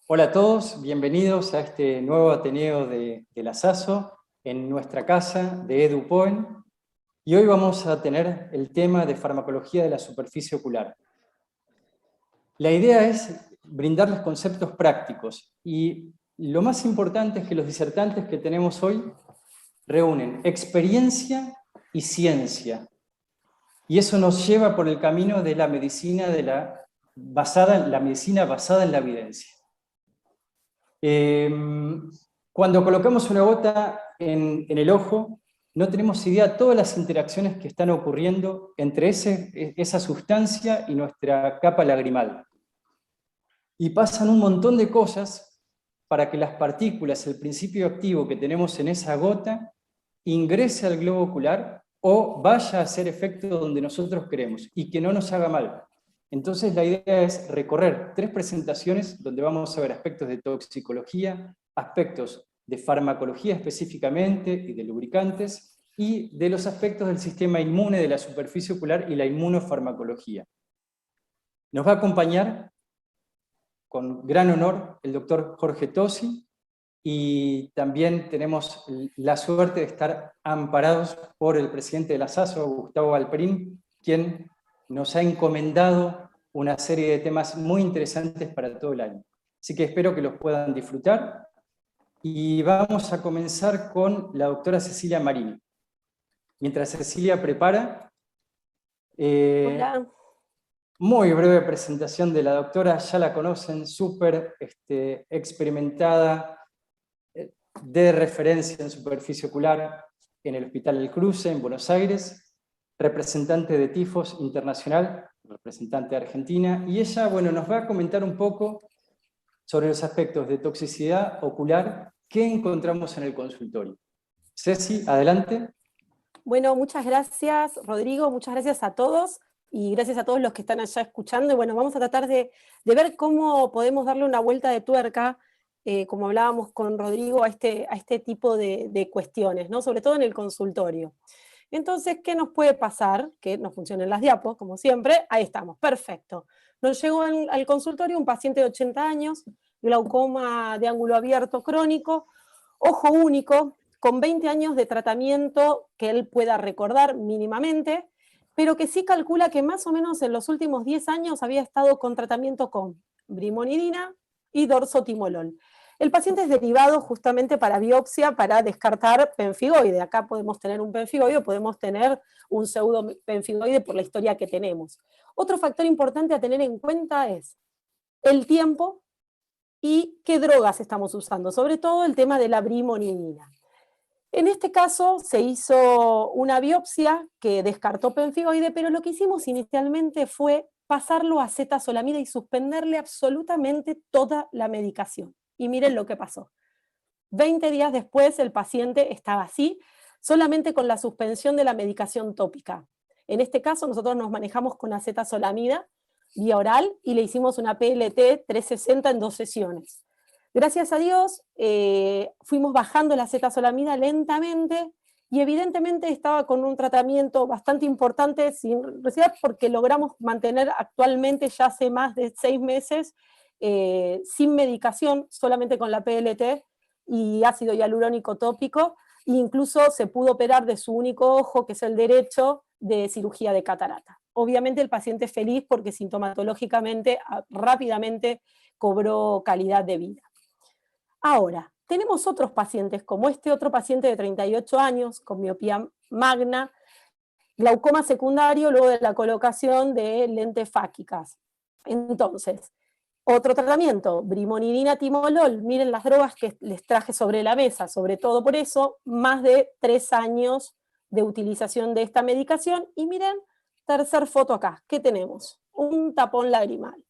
Hola a todos, bienvenidos a este nuevo Ateneo de la SASO en nuestra casa de EduPoen. Y hoy vamos a tener el tema de farmacología de la superficie ocular. La idea es brindarles conceptos prácticos y lo más importante es que los disertantes que tenemos hoy reúnen experiencia y ciencia. Y eso nos lleva por el camino de la medicina, la medicina basada en la evidencia. Cuando colocamos una gota en el ojo, no tenemos idea de todas las interacciones que están ocurriendo entre esa sustancia y nuestra capa lagrimal. Y pasan un montón de cosas para que las partículas, el principio activo que tenemos en esa gota, ingrese al globo ocular o vaya a hacer efecto donde nosotros queremos y que no nos haga mal. Entonces la idea es recorrer 3 presentaciones donde vamos a ver aspectos de toxicología, aspectos de farmacología específicamente y de lubricantes, y de los aspectos del sistema inmune de la superficie ocular y la inmunofarmacología. Nos va a acompañar con gran honor el doctor Jorge Tosi, y también tenemos la suerte de estar amparados por el presidente de la SASO, Gustavo Valperín, quien nos ha encomendado una serie de temas muy interesantes para todo el año. Así que espero que los puedan disfrutar. Y vamos a comenzar con la doctora Cecilia Marini. Mientras Cecilia prepara, Hola. muy breve presentación de la doctora, ya la conocen, súper experimentada, de referencia en superficie ocular en el Hospital El Cruce, en Buenos Aires, representante de Tifos Internacional, representante de Argentina, y ella, bueno, nos va a comentar un poco sobre los aspectos de toxicidad ocular que encontramos en el consultorio. Ceci, adelante. Bueno, muchas gracias, Rodrigo, muchas gracias a todos, y gracias a todos los que están allá escuchando. Y bueno, vamos a tratar de ver cómo podemos darle una vuelta de tuerca, como hablábamos con Rodrigo, a este tipo de cuestiones, ¿no? Sobre todo en el consultorio. Entonces, ¿qué nos puede pasar? Que no funcionen las diapos, como siempre. Ahí estamos, perfecto. Nos llegó al consultorio un paciente de 80 años, glaucoma de ángulo abierto crónico, ojo único, con 20 años de tratamiento que él pueda recordar mínimamente, pero que sí calcula que más o menos en los últimos 10 años había estado con tratamiento con brimonidina y dorsotimolol. El paciente es derivado justamente para biopsia para descartar penfigoide. Acá podemos tener un penfigoide o podemos tener un pseudopenfigoide por la historia que tenemos. Otro factor importante a tener en cuenta es el tiempo y qué drogas estamos usando, sobre todo el tema de la brimonidina. En este caso se hizo una biopsia que descartó penfigoide, pero lo que hicimos inicialmente fue pasarlo a acetazolamida y suspenderle absolutamente toda la medicación. Y miren lo que pasó. 20 días después el paciente estaba así, solamente con la suspensión de la medicación tópica. En este caso nosotros nos manejamos con acetazolamida vía oral y le hicimos una PLT 360 en 2 sesiones. Gracias a Dios fuimos bajando la acetazolamida lentamente y evidentemente estaba con un tratamiento bastante importante sin recibir, porque logramos mantener actualmente ya hace más de 6 meses sin medicación, solamente con la PLT y ácido hialurónico tópico, e incluso se pudo operar de su único ojo, que es el derecho, de cirugía de catarata. Obviamente el paciente es feliz porque sintomatológicamente rápidamente cobró calidad de vida. Ahora, tenemos otros pacientes, como este otro paciente de 38 años, con miopía magna, glaucoma secundario luego de la colocación de lentes fáquicas. Entonces, otro tratamiento, brimonidina, timolol, miren las drogas que les traje sobre la mesa, sobre todo por eso, más de 3 años de utilización de esta medicación, y miren, tercer foto acá, ¿qué tenemos? Un tapón lagrimal.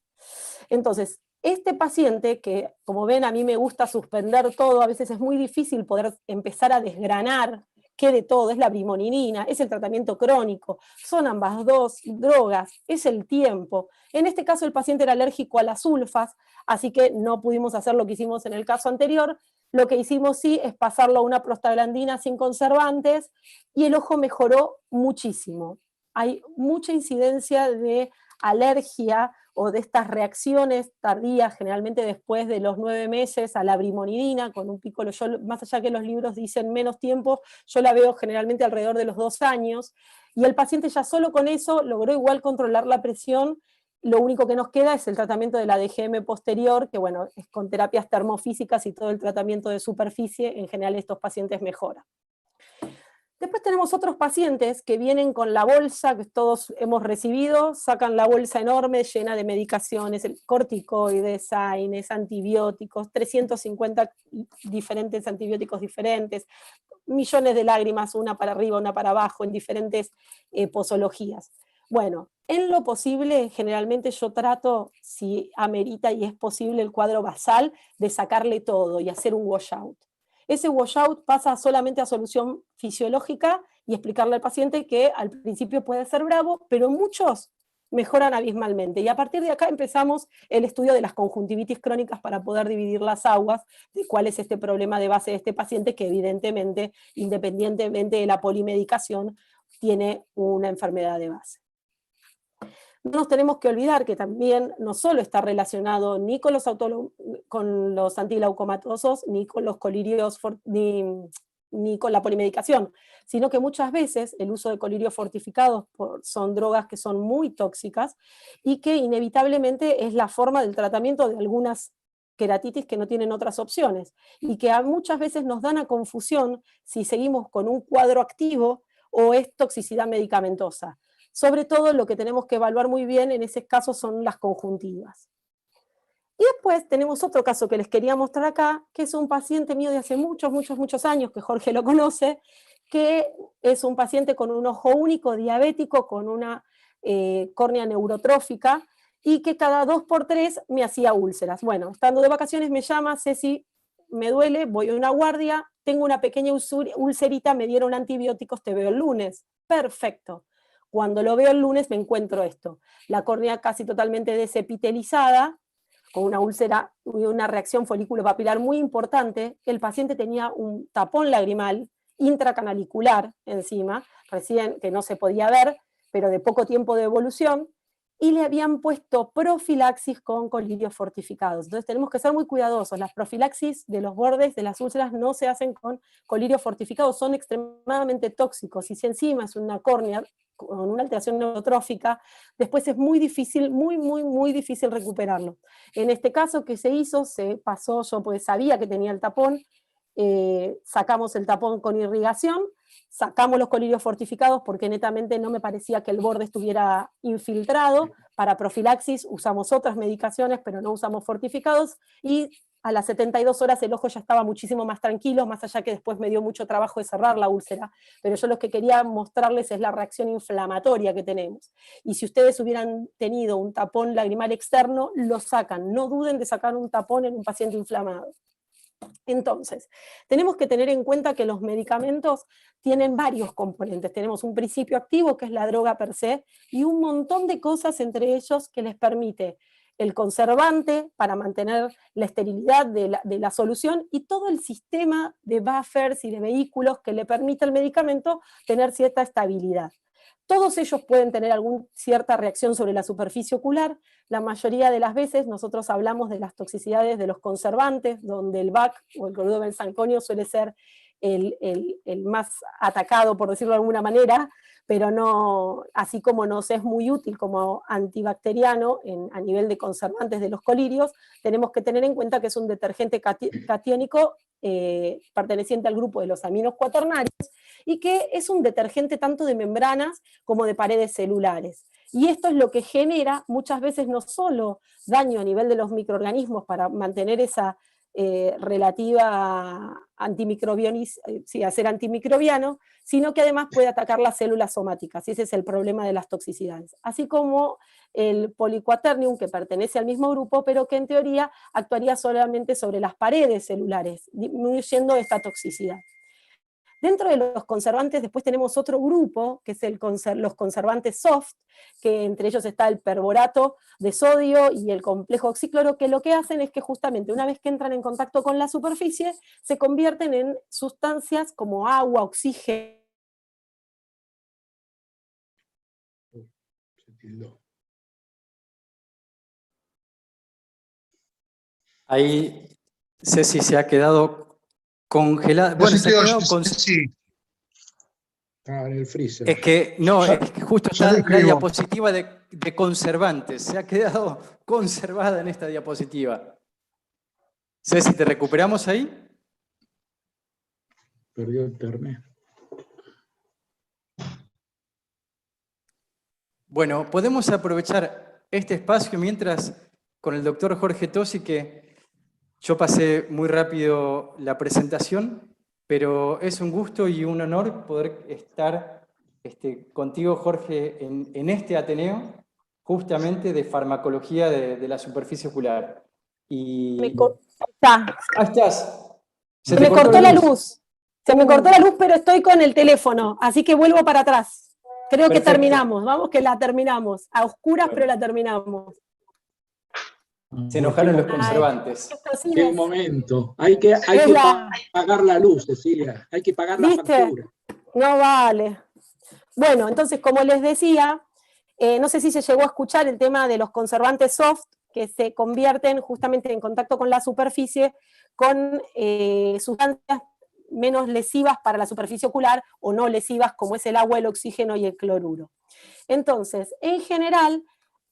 Entonces, este paciente, que como ven a mí me gusta suspender todo, a veces es muy difícil poder empezar a desgranar qué de todo, es la brimonidina, es el tratamiento crónico, son ambas dos drogas, es el tiempo. En este caso el paciente era alérgico a las sulfas, así que no pudimos hacer lo que hicimos en el caso anterior. Lo que hicimos sí es pasarlo a una prostaglandina sin conservantes y el ojo mejoró muchísimo. Hay mucha incidencia de alergia o de estas reacciones tardías, generalmente después de los 9 meses, a la brimonidina, con un pico, yo, más allá que los libros dicen menos tiempo, yo la veo generalmente alrededor de los 2 años, y el paciente ya solo con eso logró igual controlar la presión. Lo único que nos queda es el tratamiento de la DGM posterior, que bueno, es con terapias termofísicas y todo el tratamiento de superficie, en general estos pacientes mejoran. Después tenemos otros pacientes que vienen con la bolsa que todos hemos recibido, sacan la bolsa enorme llena de medicaciones, corticoides, AINES, antibióticos, 350 diferentes antibióticos diferentes, millones de lágrimas, una para arriba, una para abajo, en diferentes posologías. Bueno, en lo posible, generalmente yo trato, si amerita y es posible el cuadro basal, de sacarle todo y hacer un washout. Ese washout pasa solamente a solución fisiológica y explicarle al paciente que al principio puede ser bravo, pero muchos mejoran abismalmente. Y a partir de acá empezamos el estudio de las conjuntivitis crónicas para poder dividir las aguas de cuál es este problema de base de este paciente que evidentemente, independientemente de la polimedicación, tiene una enfermedad de base. No nos tenemos que olvidar que también no solo está relacionado ni con los antileucomatosos, ni con los colirios, ni con la polimedicación, sino que muchas veces el uso de colirios fortificados son drogas que son muy tóxicas y que inevitablemente es la forma del tratamiento de algunas queratitis que no tienen otras opciones, y que muchas veces nos dan a confusión si seguimos con un cuadro activo o es toxicidad medicamentosa. Sobre todo lo que tenemos que evaluar muy bien en ese caso son las conjuntivas. Y después tenemos otro caso que les quería mostrar acá, que es un paciente mío de hace muchos años, que Jorge lo conoce, que es un paciente con un ojo único, diabético, con una córnea neurotrófica, y que cada 2x3 me hacía úlceras. Bueno, estando de vacaciones me llama, Ceci, me duele, voy a una guardia, tengo una pequeña ulcerita, me dieron antibióticos, te veo el lunes. Perfecto. Cuando lo veo el lunes me encuentro esto, la córnea casi totalmente desepitelizada, con una úlcera y una reacción folículo-papilar muy importante. El paciente tenía un tapón lagrimal intracanalicular encima, recién que no se podía ver, pero de poco tiempo de evolución, y le habían puesto profilaxis con colirios fortificados. Entonces tenemos que ser muy cuidadosos. Las profilaxis de los bordes de las úlceras no se hacen con colirios fortificados, son extremadamente tóxicos, y si encima es una córnea con una alteración neurotrófica, después es muy difícil, muy difícil recuperarlo. En este caso que se hizo, se pasó, yo pues sabía que tenía el tapón, sacamos el tapón con irrigación, sacamos los colirios fortificados porque netamente no me parecía que el borde estuviera infiltrado. Para profilaxis usamos otras medicaciones, pero no usamos fortificados, y a las 72 horas el ojo ya estaba muchísimo más tranquilo, más allá que después me dio mucho trabajo de cerrar la úlcera, pero yo lo que quería mostrarles es la reacción inflamatoria que tenemos. Y si ustedes hubieran tenido un tapón lagrimal externo, lo sacan, no duden de sacar un tapón en un paciente inflamado. Entonces, tenemos que tener en cuenta que los medicamentos tienen varios componentes. Tenemos un principio activo, que es la droga per se, y un montón de cosas entre ellos que les permite el conservante para mantener la esterilidad de la solución, y todo el sistema de buffers y de vehículos que le permite al medicamento tener cierta estabilidad. Todos ellos pueden tener cierta reacción sobre la superficie ocular. La mayoría de las veces nosotros hablamos de las toxicidades de los conservantes, donde el BAC o el cloruro benzalconio suele ser el más atacado, por decirlo de alguna manera, pero no, así como nos es muy útil como antibacteriano a nivel de conservantes de los colirios, tenemos que tener en cuenta que es un detergente catiónico perteneciente al grupo de los aminos cuaternarios, y que es un detergente tanto de membranas como de paredes celulares. Y esto es lo que genera muchas veces no solo daño a nivel de los microorganismos para mantener esa relativa a ser antimicrobiano, sino que además puede atacar las células somáticas, y ese es el problema de las toxicidades. Así como el poliquaternium, que pertenece al mismo grupo, pero que en teoría actuaría solamente sobre las paredes celulares, disminuyendo esta toxicidad. Dentro de los conservantes después tenemos otro grupo, que es los conservantes soft, que entre ellos está el perborato de sodio y el complejo oxícloro, que lo que hacen es que justamente una vez que entran en contacto con la superficie, se convierten en sustancias como agua, oxígeno. Se tildó. Ahí Ceci se ha quedado congelada. Bueno, se ha quedado con... Sí. Está en el freezer. Es que, no, es que justo está la escribo. diapositiva de conservantes. Se ha quedado conservada en esta diapositiva. Ceci, ¿te recuperamos ahí? Perdió internet. Bueno, podemos aprovechar este espacio mientras con el doctor Jorge Tosi, que yo pasé muy rápido la presentación, pero es un gusto y un honor poder estar contigo, Jorge, en este Ateneo, justamente de farmacología de la superficie ocular. Y... Está. Ah, estás. Se me cortó la luz. Se me cortó la luz, pero estoy con el teléfono, así que vuelvo para atrás. Creo que terminamos, vamos que la terminamos. A oscuras, pero la terminamos. Se enojaron los conservantes. Qué momento. Hay que pagar la luz, Cecilia. Hay que pagar la factura. No vale. Bueno, entonces, como les decía, no sé si se llegó a escuchar el tema de los conservantes soft, que se convierten justamente en contacto con la superficie con sustancias menos lesivas para la superficie ocular o no lesivas, como es el agua, el oxígeno y el cloruro. Entonces, en general,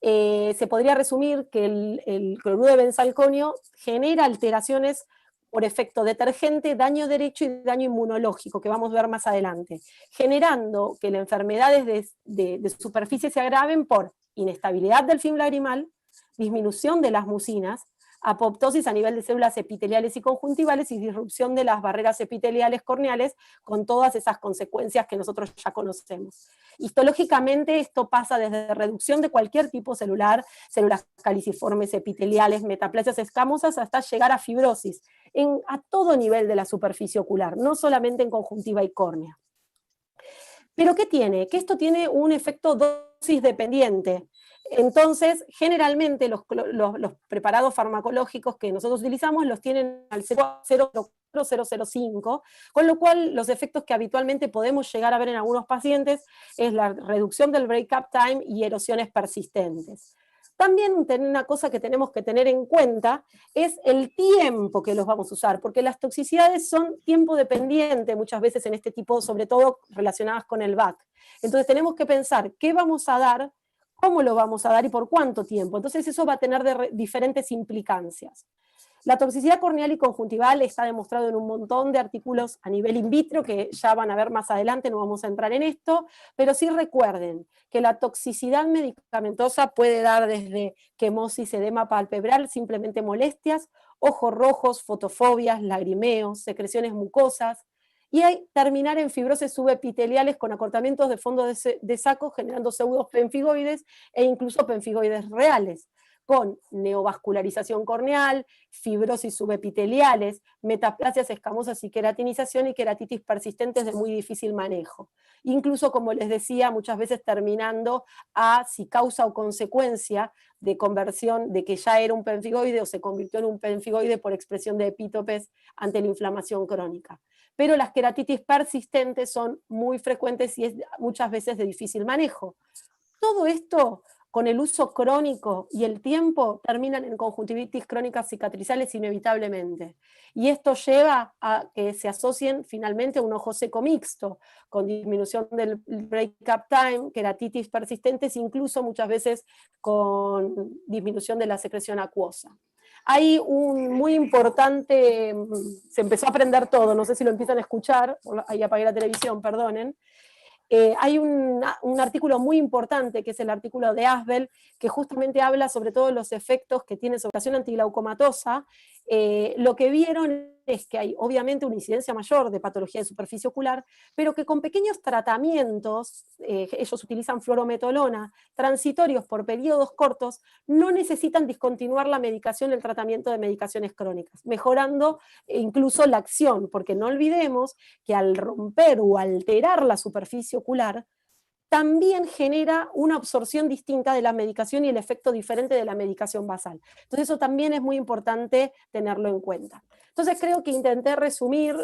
se podría resumir que el cloruro de benzalconio genera alteraciones por efecto detergente, daño derecho y daño inmunológico, que vamos a ver más adelante, generando que las enfermedades de superficie se agraven por inestabilidad del film lagrimal, disminución de las mucinas, apoptosis a nivel de células epiteliales y conjuntivales y disrupción de las barreras epiteliales corneales, con todas esas consecuencias que nosotros ya conocemos. Histológicamente esto pasa desde reducción de cualquier tipo celular, células caliciformes, epiteliales, metaplasias escamosas, hasta llegar a fibrosis, a todo nivel de la superficie ocular, no solamente en conjuntiva y córnea. ¿Pero qué tiene? Que esto tiene un efecto dosis dependiente. Entonces, generalmente los preparados farmacológicos que nosotros utilizamos los tienen al 0,005, con lo cual los efectos que habitualmente podemos llegar a ver en algunos pacientes es la reducción del break-up time y erosiones persistentes. También una cosa que tenemos que tener en cuenta es el tiempo que los vamos a usar, porque las toxicidades son tiempo dependiente muchas veces en este tipo, sobre todo relacionadas con el VAC. Entonces tenemos que pensar qué vamos a dar, cómo lo vamos a dar y por cuánto tiempo. Entonces eso va a tener diferentes implicancias. La toxicidad corneal y conjuntival está demostrado en un montón de artículos a nivel in vitro, que ya van a ver más adelante, no vamos a entrar en esto, pero sí recuerden que la toxicidad medicamentosa puede dar desde quemosis, edema palpebral, simplemente molestias, ojos rojos, fotofobias, lagrimeos, secreciones mucosas, y terminar en fibrosis subepiteliales con acortamientos de fondo de saco, generando pseudopenfigoides e incluso penfigoides reales, con neovascularización corneal, fibrosis subepiteliales, metaplasias escamosas y queratinización y queratitis persistentes de muy difícil manejo. Incluso, como les decía, muchas veces terminando a si causa o consecuencia de conversión de que ya era un penfigoide o se convirtió en un penfigoide por expresión de epítopes ante la inflamación crónica. Pero las queratitis persistentes son muy frecuentes y es muchas veces de difícil manejo. Todo esto, con el uso crónico y el tiempo, terminan en conjuntivitis crónicas cicatrizales inevitablemente. Y esto lleva a que se asocien finalmente a un ojo seco mixto, con disminución del break-up time, queratitis persistentes, incluso muchas veces con disminución de la secreción acuosa. Hay un muy importante, se empezó a aprender todo, no sé si lo empiezan a escuchar, ahí apagué la televisión, perdonen. Hay un artículo muy importante, que es el artículo de Asbel, que justamente habla sobre todos los efectos que tiene sobre la acción antiglaucomatosa. Lo que vieron es que hay obviamente una incidencia mayor de patología de superficie ocular, pero que con pequeños tratamientos, ellos utilizan fluorometolona, transitorios por periodos cortos, no necesitan discontinuar la medicación, el tratamiento de medicaciones crónicas, mejorando incluso la acción, porque no olvidemos que al romper o alterar la superficie ocular, también genera una absorción distinta de la medicación y el efecto diferente de la medicación basal. Entonces eso también es muy importante tenerlo en cuenta. Entonces creo que intenté resumir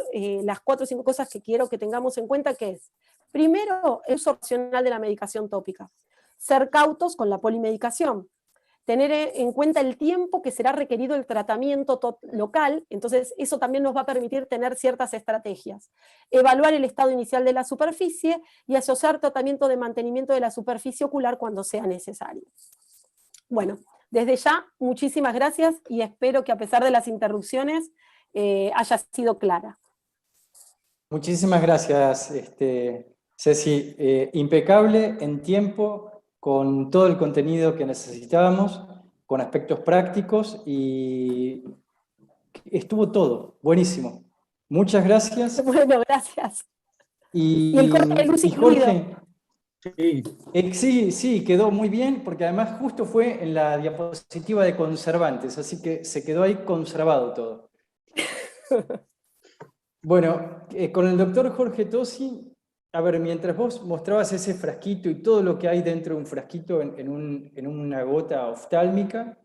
las 4 o 5 cosas que quiero que tengamos en cuenta, que es, primero, el uso racional de la medicación tópica. Ser cautos con la polimedicación. tener en cuenta el tiempo que será requerido el tratamiento local, entonces eso también nos va a permitir tener ciertas estrategias. Evaluar el estado inicial de la superficie y asociar tratamiento de mantenimiento de la superficie ocular cuando sea necesario. Bueno, desde ya, muchísimas gracias y espero que a pesar de las interrupciones haya sido clara. Muchísimas gracias, Ceci. Impecable en tiempo, con todo el contenido que necesitábamos, con aspectos prácticos, y estuvo todo buenísimo. Muchas gracias. Bueno, gracias. Y el corte de luz incluido. Jorge, sí, quedó muy bien, porque además justo fue en la diapositiva de conservantes, así que se quedó ahí conservado todo. Bueno, con el doctor Jorge Tosi, a ver, mientras vos mostrabas ese frasquito y todo lo que hay dentro de un frasquito en una gota oftálmica,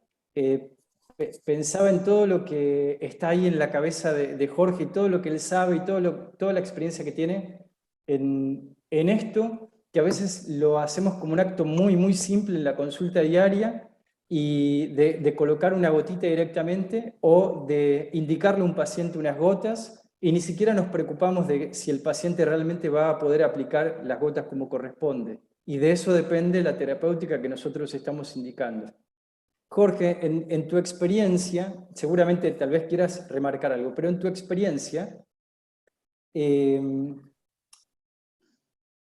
pensaba en todo lo que está ahí en la cabeza de Jorge, y todo lo que él sabe y toda la experiencia que tiene en esto, que a veces lo hacemos como un acto muy, muy simple en la consulta diaria, y de colocar una gotita directamente o de indicarle a un paciente unas gotas, y ni siquiera nos preocupamos de si el paciente realmente va a poder aplicar las gotas como corresponde. Y de eso depende la terapéutica que nosotros estamos indicando. Jorge, en tu experiencia, seguramente tal vez quieras remarcar algo, pero en tu experiencia, en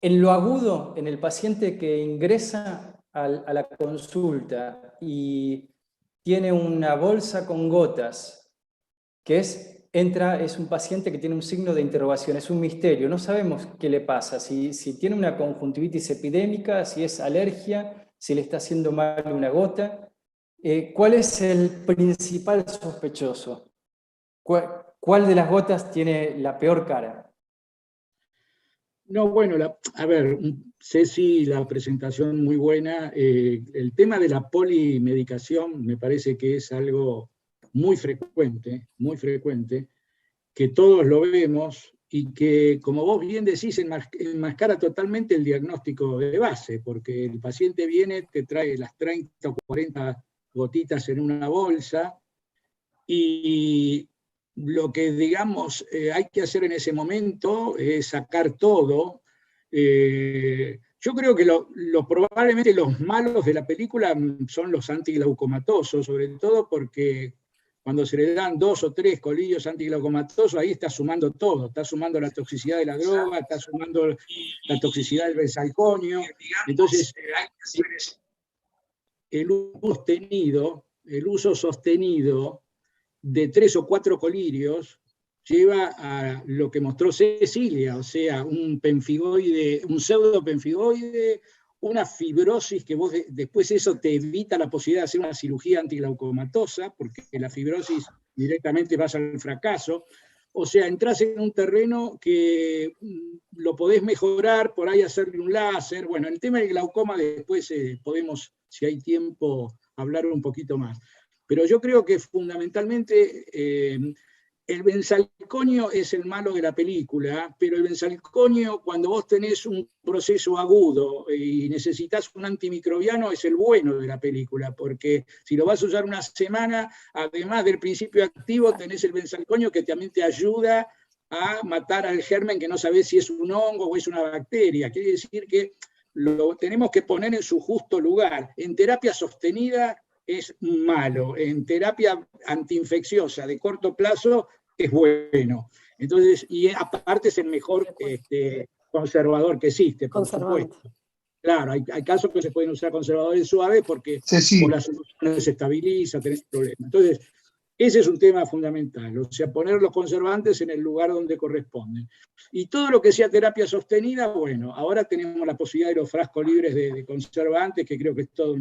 lo agudo, en el paciente que ingresa a la consulta y tiene una bolsa con gotas, que es un paciente que tiene un signo de interrogación, es un misterio, no sabemos qué le pasa, si tiene una conjuntivitis epidémica, si es alergia, si le está haciendo mal una gota. ¿Cuál es el principal sospechoso? ¿Cuál de las gotas tiene la peor cara? No, bueno, a ver, Ceci, la presentación muy buena. El tema de la polimedicación me parece que es algo muy frecuente, que todos lo vemos y que, como vos bien decís, enmascara totalmente el diagnóstico de base, porque el paciente viene, te trae las 30 o 40 gotitas en una bolsa, y lo que, digamos, hay que hacer en ese momento es sacar todo. Yo creo que probablemente los malos de la película son los antiglaucomatosos, sobre todo porque cuando se le dan 2 o 3 colidios antiglaucomatosos, ahí está sumando todo, está sumando la toxicidad de la droga, está sumando la toxicidad del benzalconio. Entonces, el uso sostenido de 3 o 4 colirios lleva a lo que mostró Cecilia, o sea, un pseudopenfigoide, una fibrosis que vos después eso te evita la posibilidad de hacer una cirugía antiglaucomatosa, porque la fibrosis directamente vas al fracaso. O sea, entras en un terreno que lo podés mejorar, por ahí hacerle un láser. Bueno, el tema del glaucoma después podemos, si hay tiempo, hablar un poquito más. Pero yo creo que fundamentalmente el benzalconio es el malo de la película, pero el benzalconio, cuando vos tenés un proceso agudo y necesitas un antimicrobiano, es el bueno de la película, porque si lo vas a usar una semana, además del principio activo, tenés el benzalconio que también te ayuda a matar al germen que no sabés si es un hongo o es una bacteria. Quiere decir que lo tenemos que poner en su justo lugar. En terapia sostenida es malo, en terapia antiinfecciosa de corto plazo es bueno. Entonces, y aparte es el mejor conservador que existe, por supuesto. Claro, hay casos que se pueden usar conservadores suaves porque por la solución se estabiliza, tenés problemas. Entonces, ese es un tema fundamental, o sea, poner los conservantes en el lugar donde corresponden. Y todo lo que sea terapia sostenida, bueno, ahora tenemos la posibilidad de los frascos libres de conservantes, que creo que es toda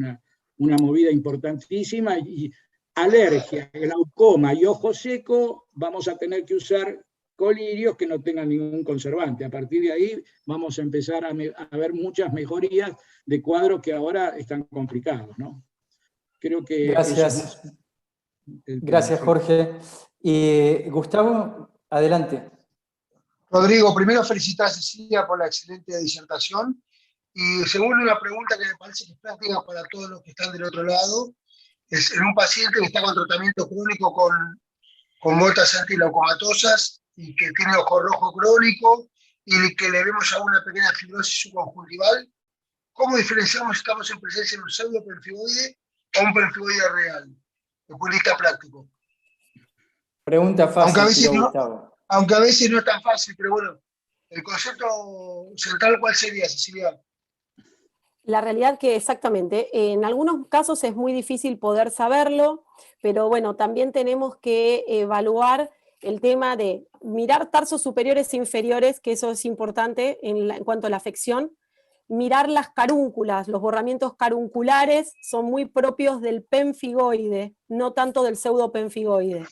una movida importantísima, y alergia, glaucoma y ojo seco, vamos a tener que usar colirios que no tengan ningún conservante. A partir de ahí vamos a empezar a ver muchas mejorías de cuadros que ahora están complicados, ¿no? Creo que gracias. Gracias, Jorge. Gustavo, adelante. Rodrigo, primero felicitar a Cecilia por la excelente disertación. Y segundo, una pregunta que me parece que es práctica para todos los que están del otro lado. es en un paciente que está con tratamiento crónico con gotas antileucomatosas y que tiene ojo rojo crónico y que le vemos ya una pequeña fibrosis subconjuntival. ¿Cómo diferenciamos si estamos en presencia de un pseudopenfigoide o un penfigoide real? Desde el punto de vista práctico. Pregunta Aunque a fácil, veces tiró no, Gustavo. aunque a veces no es tan fácil, pero bueno, el concepto central, ¿cuál sería, Cecilia? La realidad que exactamente, en algunos casos es muy difícil poder saberlo, pero bueno, también tenemos que evaluar el tema de mirar tarsos superiores e inferiores, que eso es importante en cuanto a la afección. Mirar las carúnculas, los borramientos carunculares son muy propios del penfigoide, no tanto del pseudopenfigoide.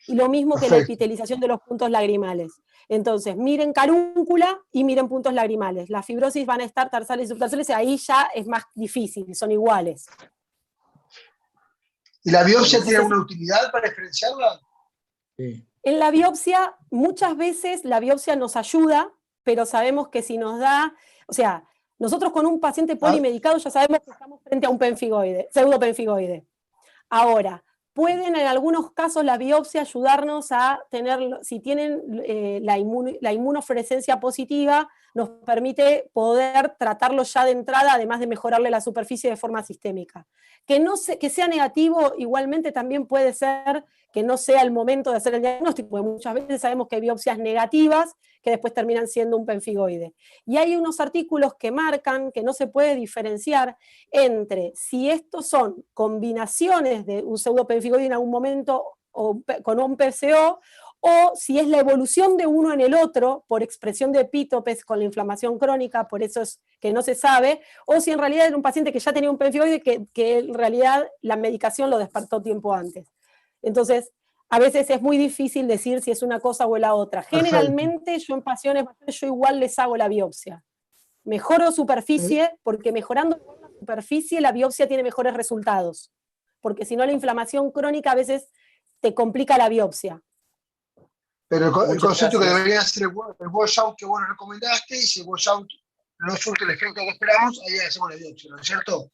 Y lo mismo que la Perfecto. epitelización de los puntos lagrimales. Entonces, miren carúncula y miren puntos lagrimales. Las fibrosis van a estar tarsales y subtarsales, ahí ya es más difícil, son iguales. ¿Y la biopsia tiene Entonces, alguna utilidad para diferenciarla? Sí. en la biopsia, muchas veces la biopsia nos ayuda, pero sabemos que si nos da, o sea, nosotros con un paciente polimedicado ya sabemos que estamos frente a un penfigoide, pseudopenfigoide. Ahora, pueden en algunos casos la biopsia ayudarnos a tener, si tienen la inmunofluorescencia positiva, nos permite poder tratarlo ya de entrada, además de mejorarle la superficie de forma sistémica. Que sea negativo igualmente también puede ser que no sea el momento de hacer el diagnóstico, porque muchas veces sabemos que hay biopsias negativas que después terminan siendo un penfigoide. Y hay unos artículos que marcan que no se puede diferenciar entre si estos son combinaciones de un pseudopenfigoide en algún momento o con un PCO, o si es la evolución de uno en el otro por expresión de epítopes con la inflamación crónica, por eso es que no se sabe, o si en realidad era un paciente que ya tenía un penfigoide que en realidad la medicación lo despertó tiempo antes. Entonces, a veces es muy difícil decir si es una cosa o la otra. Perfecto. Generalmente yo en pacientes yo igual les hago la biopsia. Mejoro superficie, porque mejorando la superficie la biopsia tiene mejores resultados. Porque si no la inflamación crónica a veces te complica la biopsia. Pero el Muchas concepto que gracias. debería ser el washout que vos nos recomendaste, y si el washout no surte el efecto que esperamos, ahí hacemos la biopsia, ¿no es cierto?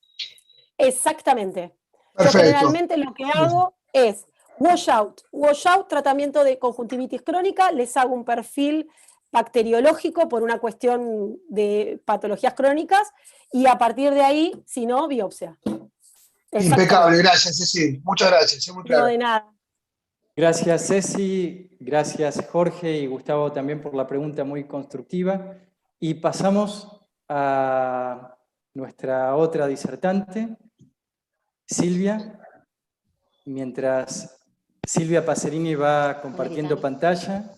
Exactamente. Yo Perfecto. generalmente lo que hago es washout, tratamiento de conjuntivitis crónica, les hago un perfil bacteriológico por una cuestión de patologías crónicas y a partir de ahí, si no, biopsia. Impecable, gracias, Ceci. Muchas gracias, es muy No, claro. de nada. Gracias, Ceci. Gracias, Jorge y Gustavo, también por la pregunta muy constructiva. Y pasamos a nuestra otra disertante, Silvia. Mientras Silvia Pacerini va compartiendo pantalla,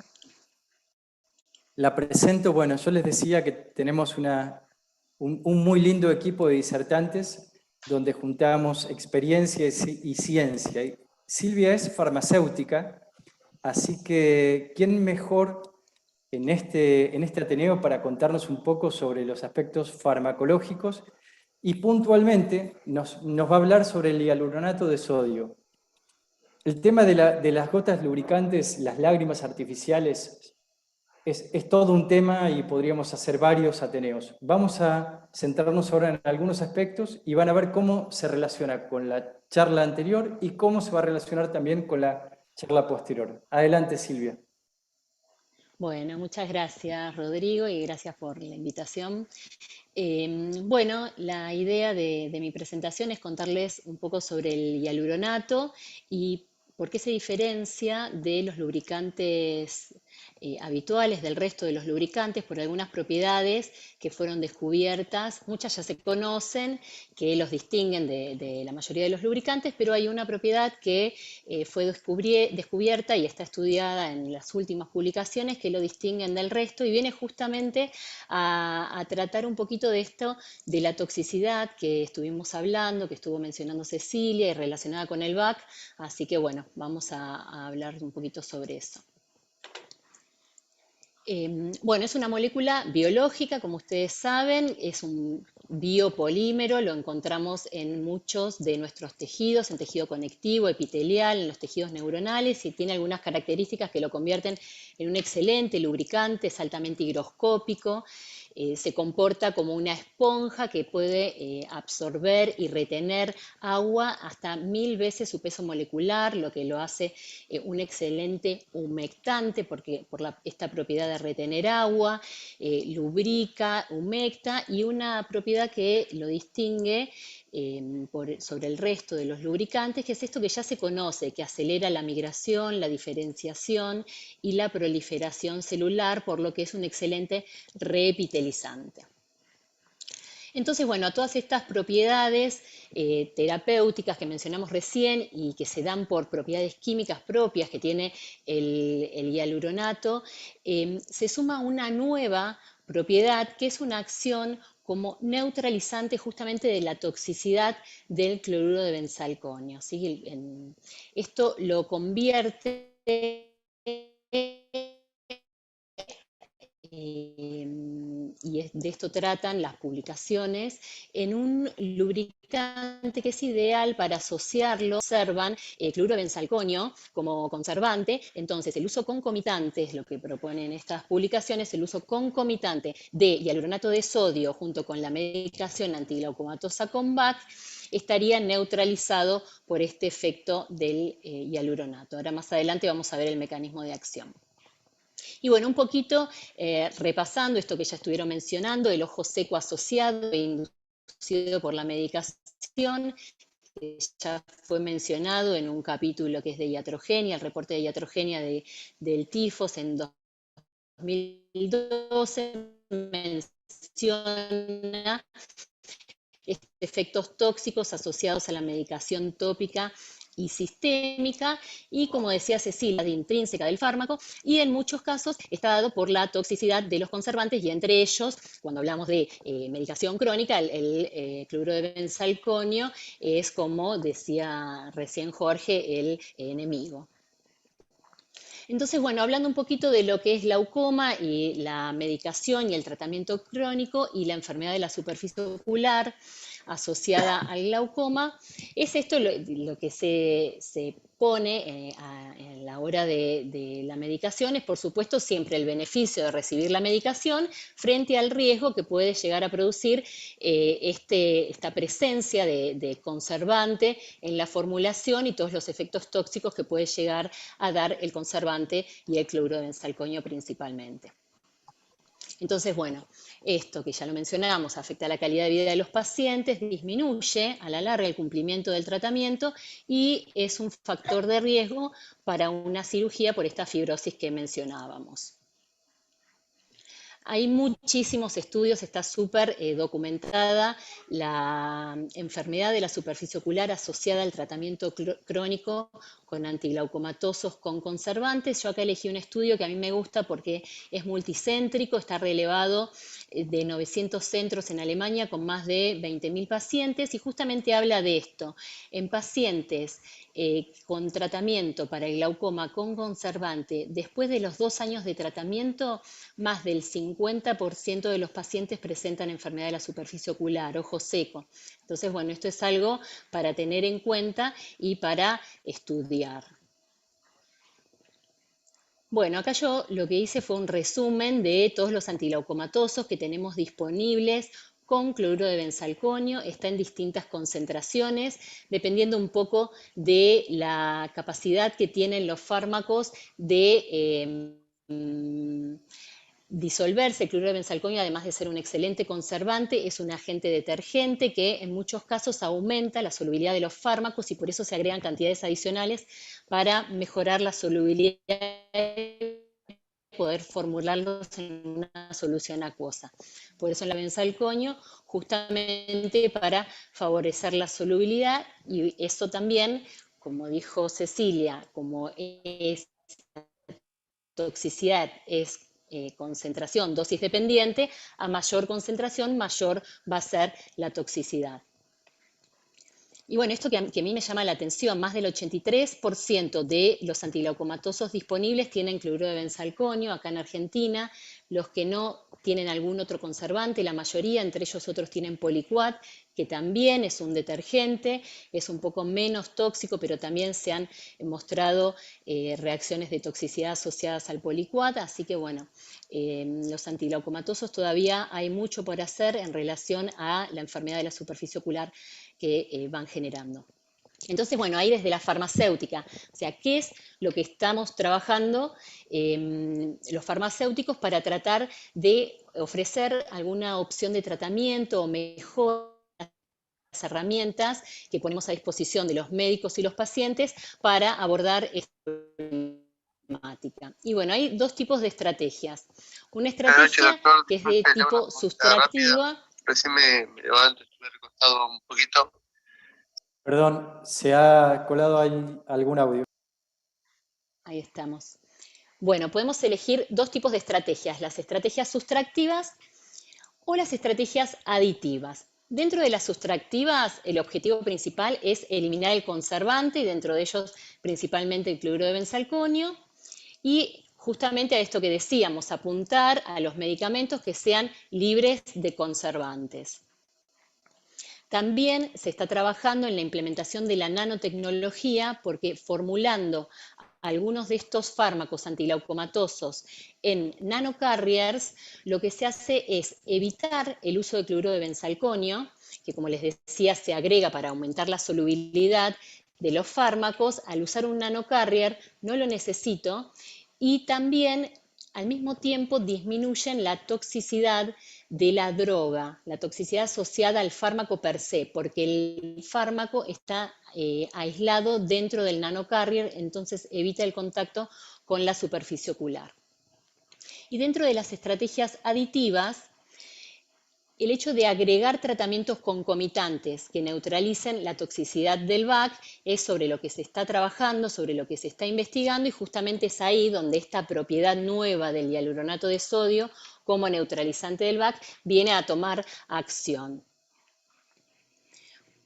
la presento. Bueno, yo les decía que tenemos un muy lindo equipo de disertantes donde juntamos experiencia y ciencia. Silvia es farmacéutica, así que ¿quién mejor en este Ateneo para contarnos un poco sobre los aspectos farmacológicos? Y puntualmente nos va a hablar sobre el hialuronato de sodio. El tema de las gotas lubricantes, las lágrimas artificiales, es todo un tema y podríamos hacer varios Ateneos. Vamos a centrarnos ahora en algunos aspectos y van a ver cómo se relaciona con la charla anterior y cómo se va a relacionar también con la charla posterior. Adelante, Silvia. Bueno, muchas gracias, Rodrigo, y gracias por la invitación. Bueno, la idea de mi presentación es contarles un poco sobre el hialuronato y por qué se diferencia de los lubricantes habituales, del resto de los lubricantes, por algunas propiedades que fueron descubiertas. Muchas ya se conocen, que los distinguen de la mayoría de los lubricantes, pero hay una propiedad que fue descubierta y está estudiada en las últimas publicaciones que lo distinguen del resto y viene justamente a tratar un poquito de esto, de la toxicidad que estuvimos hablando, que estuvo mencionando Cecilia y relacionada con el VAC. Así que bueno, vamos a hablar un poquito sobre eso. Bueno, es una molécula biológica, como ustedes saben, es un biopolímero, lo encontramos en muchos de nuestros tejidos, en tejido conectivo, epitelial, en los tejidos neuronales y tiene algunas características que lo convierten en un excelente lubricante, es altamente higroscópico. se comporta como una esponja que puede absorber y retener agua hasta 1000 veces su peso molecular, lo que lo hace un excelente humectante porque, por esta propiedad de retener agua, lubrica, humecta, y una propiedad que lo distingue sobre el resto de los lubricantes, que es esto que ya se conoce, que acelera la migración, la diferenciación y la proliferación celular, por lo que es un excelente reepitelizante. Entonces, bueno, todas estas propiedades terapéuticas que mencionamos recién y que se dan por propiedades químicas propias que tiene el hialuronato, se suma una nueva propiedad que es una acción como neutralizante justamente de la toxicidad del cloruro de benzalconio, ¿sí? Esto lo convierte y de esto tratan las publicaciones, en un lubricante que es ideal para asociarlo, observan cloruro de benzalconio como conservante. Entonces, el uso concomitante es lo que proponen estas publicaciones, el uso concomitante de hialuronato de sodio junto con la medicación antiglaucomatosa Combat estaría neutralizado por este efecto del hialuronato. Ahora más adelante vamos a ver el mecanismo de acción. Y bueno, un poquito repasando esto que ya estuvieron mencionando, el ojo seco asociado e inducido por la medicación, ya fue mencionado en un capítulo que es de iatrogenia, el reporte de iatrogenia del tifos en 2012 menciona efectos tóxicos asociados a la medicación tópica y sistémica, y como decía Cecilia, de intrínseca del fármaco, y en muchos casos está dado por la toxicidad de los conservantes, y entre ellos, cuando hablamos de medicación crónica, el cloruro de benzalconio es, como decía recién Jorge, el enemigo. Entonces, bueno, hablando un poquito de lo que es glaucoma y la medicación y el tratamiento crónico y la enfermedad de la superficie ocular asociada al glaucoma, es esto lo que se pone a la hora de la medicación, es por supuesto siempre el beneficio de recibir la medicación frente al riesgo que puede llegar a producir esta presencia de conservante en la formulación y todos los efectos tóxicos que puede llegar a dar el conservante y el cloruro de benzalconio principalmente. Entonces, bueno, esto que ya lo mencionamos afecta a la calidad de vida de los pacientes, disminuye a la larga el cumplimiento del tratamiento y es un factor de riesgo para una cirugía por esta fibrosis que mencionábamos. Hay muchísimos estudios, está súper documentada la enfermedad de la superficie ocular asociada al tratamiento crónico con antiglaucomatosos con conservantes. Yo acá elegí un estudio que a mí me gusta porque es multicéntrico, está relevado de 900 centros en Alemania con más de 20.000 pacientes y justamente habla de esto. En pacientes con tratamiento para el glaucoma con conservante, después de los 2 años de tratamiento, más del 50% de los pacientes presentan enfermedad de la superficie ocular, ojo seco. Entonces, bueno, esto es algo para tener en cuenta y para estudiar. Bueno, acá yo lo que hice fue un resumen de todos los antiglaucomatosos que tenemos disponibles con cloruro de benzalconio, está en distintas concentraciones, dependiendo un poco de la capacidad que tienen los fármacos de disolverse. El cloruro de benzalconio, además de ser un excelente conservante, es un agente detergente que en muchos casos aumenta la solubilidad de los fármacos y por eso se agregan cantidades adicionales para mejorar la solubilidad y poder formularlos en una solución acuosa. Por eso la benzalconio, justamente para favorecer la solubilidad, y eso también, como dijo Cecilia, como es toxicidad es concentración, dosis dependiente, a mayor concentración, mayor va a ser la toxicidad. Y bueno, esto que a mí me llama la atención, más del 83% de los antileucomatosos disponibles tienen cloruro de benzalconio acá en Argentina. Los que no tienen algún otro conservante, la mayoría, entre ellos otros tienen poliquat, que también es un detergente, es un poco menos tóxico, pero también se han mostrado reacciones de toxicidad asociadas al poliquat. Así que bueno, los antileucomatosos todavía hay mucho por hacer en relación a la enfermedad de la superficie ocular que van generando. Entonces, bueno, ahí desde la farmacéutica, o sea, ¿qué es lo que estamos trabajando los farmacéuticos para tratar de ofrecer alguna opción de tratamiento o mejor herramientas que ponemos a disposición de los médicos y los pacientes para abordar esta problemática? Y bueno, hay dos tipos de estrategias. Una estrategia que es de tipo sustractiva. Recién me levanto, estuve recostado un poquito. Perdón, se ha colado ahí algún audio. Ahí estamos. Bueno, podemos elegir dos tipos de estrategias, las estrategias sustractivas o las estrategias aditivas. Dentro de las sustractivas, el objetivo principal es eliminar el conservante, y dentro de ellos principalmente el cloruro de benzalconio, y justamente a esto que decíamos, apuntar a los medicamentos que sean libres de conservantes. También se está trabajando en la implementación de la nanotecnología, porque formulando algunos de estos fármacos antileucomatosos en nanocarriers, lo que se hace es evitar el uso de cloruro de benzalconio, que como les decía se agrega para aumentar la solubilidad de los fármacos. Al usar un nanocarrier no lo necesito, y también al mismo tiempo disminuyen la toxicidad de la droga, la toxicidad asociada al fármaco per se, porque el fármaco está aislado dentro del nanocarrier, entonces evita el contacto con la superficie ocular. Y dentro de las estrategias aditivas, el hecho de agregar tratamientos concomitantes que neutralicen la toxicidad del VAC es sobre lo que se está trabajando, sobre lo que se está investigando, y justamente es ahí donde esta propiedad nueva del hialuronato de sodio como neutralizante del VAC viene a tomar acción.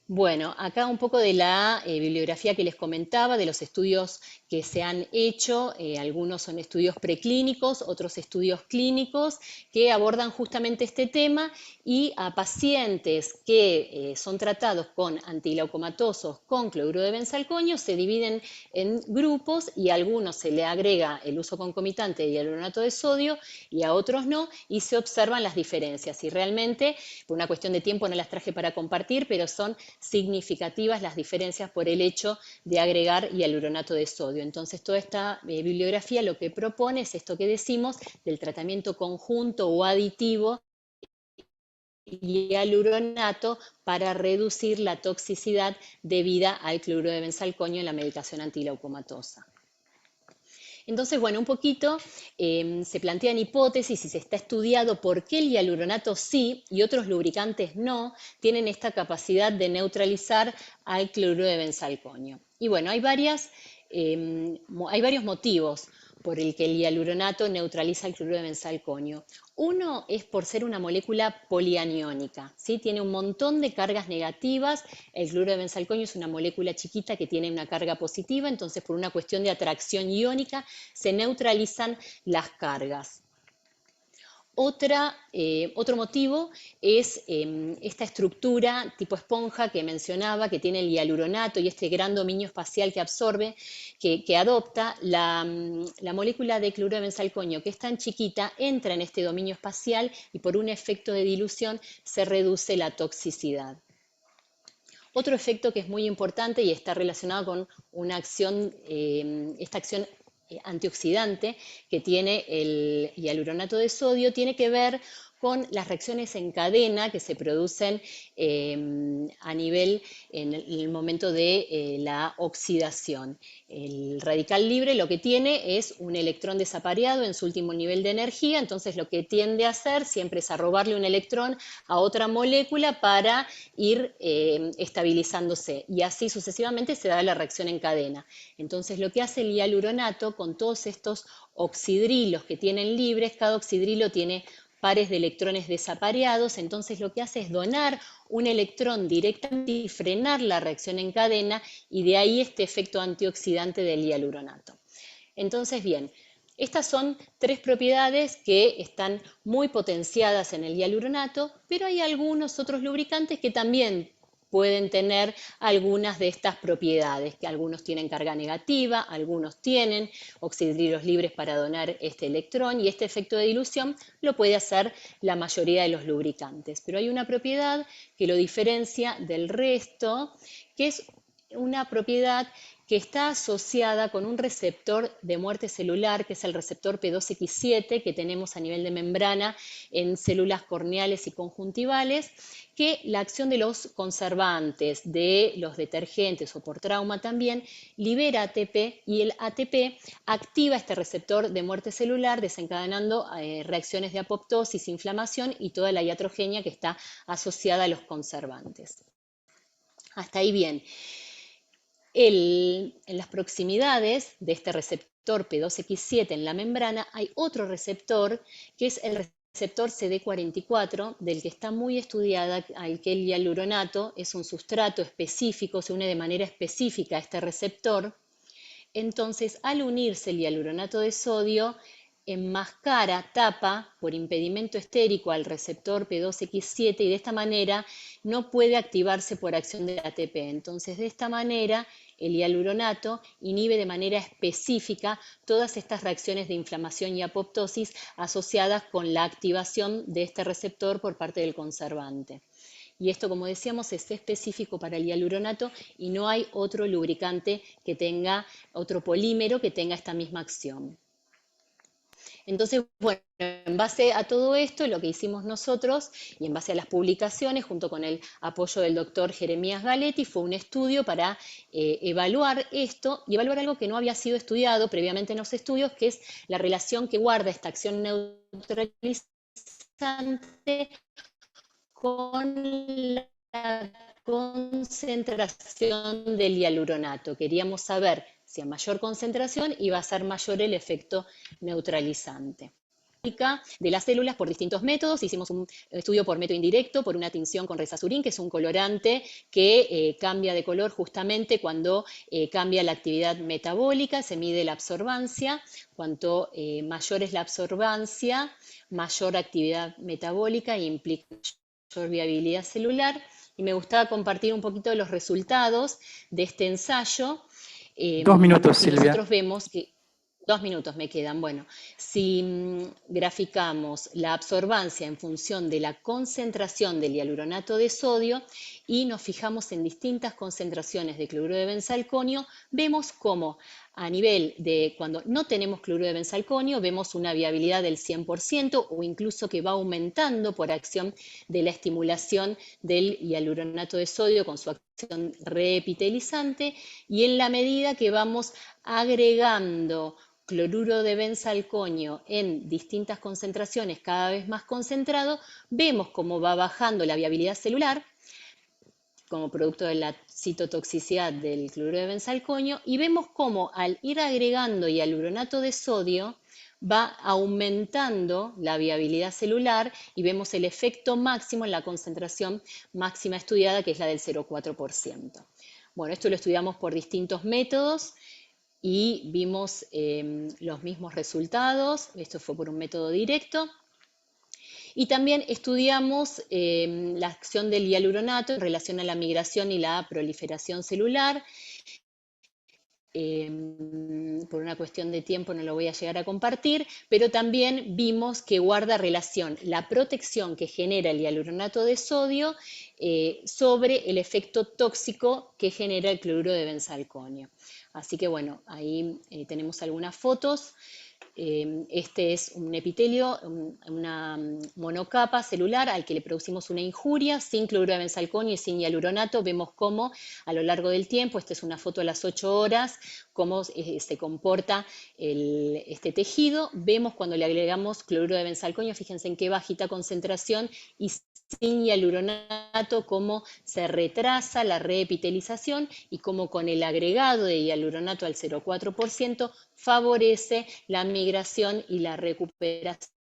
Bueno, acá un poco de la bibliografía que les comentaba, de los estudios que se han hecho. Algunos son estudios preclínicos, otros estudios clínicos que abordan justamente este tema, y a pacientes que son tratados con antileucomatosos con cloruro de benzalconio se dividen en grupos, y a algunos se le agrega el uso concomitante de hialuronato de sodio y a otros no, y se observan las diferencias. Y realmente, por una cuestión de tiempo no las traje para compartir, pero son significativas las diferencias por el hecho de agregar hialuronato de sodio. Entonces, toda esta bibliografía lo que propone es esto que decimos del tratamiento conjunto o aditivo hialuronato para reducir la toxicidad debida al cloruro de benzalconio en la medicación antileucomatosa. Entonces, bueno, un poquito se plantean hipótesis y se está estudiando por qué el hialuronato sí y otros lubricantes no tienen esta capacidad de neutralizar al cloruro de benzalconio. Y bueno, hay varios motivos por el que el hialuronato neutraliza el cloruro de benzalconio. Uno es por ser una molécula polianiónica, ¿sí? Tiene un montón de cargas negativas. El cloruro de benzalconio es una molécula chiquita que tiene una carga positiva, entonces por una cuestión de atracción iónica se neutralizan las cargas. Otro motivo es esta estructura tipo esponja que mencionaba, que tiene el hialuronato y este gran dominio espacial que absorbe, que adopta la molécula de cloruro de benzalconio, que es tan chiquita, entra en este dominio espacial y por un efecto de dilución se reduce la toxicidad. Otro efecto que es muy importante y está relacionado con una acción, esta acción antioxidante que tiene el hialuronato de sodio, tiene que ver con las reacciones en cadena que se producen a nivel en el momento de la oxidación. El radical libre lo que tiene es un electrón desapareado en su último nivel de energía, entonces lo que tiende a hacer siempre es a robarle un electrón a otra molécula para ir estabilizándose, y así sucesivamente se da la reacción en cadena. Entonces lo que hace el hialuronato con todos estos oxidrilos que tienen libres, cada oxidrilo tiene pares de electrones desapareados, entonces lo que hace es donar un electrón directamente y frenar la reacción en cadena, y de ahí este efecto antioxidante del hialuronato. Entonces, bien, estas son tres propiedades que están muy potenciadas en el hialuronato, pero hay algunos otros lubricantes que también pueden tener algunas de estas propiedades, que algunos tienen carga negativa, algunos tienen oxidrilos libres para donar este electrón, y este efecto de dilución lo puede hacer la mayoría de los lubricantes. Pero hay una propiedad que lo diferencia del resto, que es una propiedad que está asociada con un receptor de muerte celular, que es el receptor P2X7, que tenemos a nivel de membrana en células corneales y conjuntivales, que la acción de los conservantes, de los detergentes o por trauma también, libera ATP, y el ATP activa este receptor de muerte celular, desencadenando reacciones de apoptosis, inflamación y toda la iatrogenia que está asociada a los conservantes. Hasta ahí bien. En las proximidades de este receptor P2X7 en la membrana hay otro receptor, que es el receptor CD44, del que está muy estudiada, al que el hialuronato es un sustrato específico, se une de manera específica a este receptor. Entonces, al unirse el hialuronato de sodio, enmascara, tapa por impedimento estérico al receptor P2X7, y de esta manera no puede activarse por acción del ATP. Entonces, de esta manera, el hialuronato inhibe de manera específica todas estas reacciones de inflamación y apoptosis asociadas con la activación de este receptor por parte del conservante. Y esto, como decíamos, es específico para el hialuronato y no hay otro lubricante que tenga, otro polímero que tenga esta misma acción. Entonces, bueno, en base a todo esto, lo que hicimos nosotros, y en base a las publicaciones, junto con el apoyo del doctor Jeremías Galetti, fue un estudio para evaluar esto, y evaluar algo que no había sido estudiado previamente en los estudios, que es la relación que guarda esta acción neutralizante con la concentración del hialuronato. Queríamos saber si a mayor concentración iba a ser mayor el efecto neutralizante. De las células por distintos métodos, hicimos un estudio por método indirecto, por una tinción con resasurín, que es un colorante que cambia de color justamente cuando cambia la actividad metabólica, se mide la absorbancia, cuanto mayor es la absorbancia, mayor actividad metabólica e implica mayor viabilidad celular. Y me gustaba compartir un poquito de los resultados de este ensayo. 2 minutos, Silvia. Nosotros vemos que 2 minutos me quedan. Bueno, si graficamos la absorbancia en función de la concentración del hialuronato de sodio y nos fijamos en distintas concentraciones de cloruro de benzalconio, vemos cómo a nivel de cuando no tenemos cloruro de benzalconio, vemos una viabilidad del 100% o incluso que va aumentando por acción de la estimulación del hialuronato de sodio con su acción reepitelizante, y en la medida que vamos agregando cloruro de benzalconio en distintas concentraciones cada vez más concentrado, vemos cómo va bajando la viabilidad celular como producto de la citotoxicidad del cloruro de benzalconio, y vemos cómo al ir agregando hialuronato de sodio va aumentando la viabilidad celular, y vemos el efecto máximo en la concentración máxima estudiada, que es la del 0,4%. Bueno, esto lo estudiamos por distintos métodos y vimos los mismos resultados. Esto fue por un método directo. Y también estudiamos la acción del hialuronato en relación a la migración y la proliferación celular. Por una cuestión de tiempo no lo voy a llegar a compartir, pero también vimos que guarda relación la protección que genera el hialuronato de sodio sobre el efecto tóxico que genera el cloruro de benzalconio. Así que bueno, ahí tenemos algunas fotos. Este es un epitelio, una monocapa celular al que le producimos una injuria sin cloruro de benzalconio y sin hialuronato. Vemos cómo a lo largo del tiempo, esta es una foto a las 8 horas, cómo se comporta este tejido. Vemos cuando le agregamos cloruro de benzalconio, fíjense en qué bajita concentración, y sin hialuronato cómo se retrasa la reepitelización, y cómo con el agregado de hialuronato al 0,4% favorece la migración y la recuperación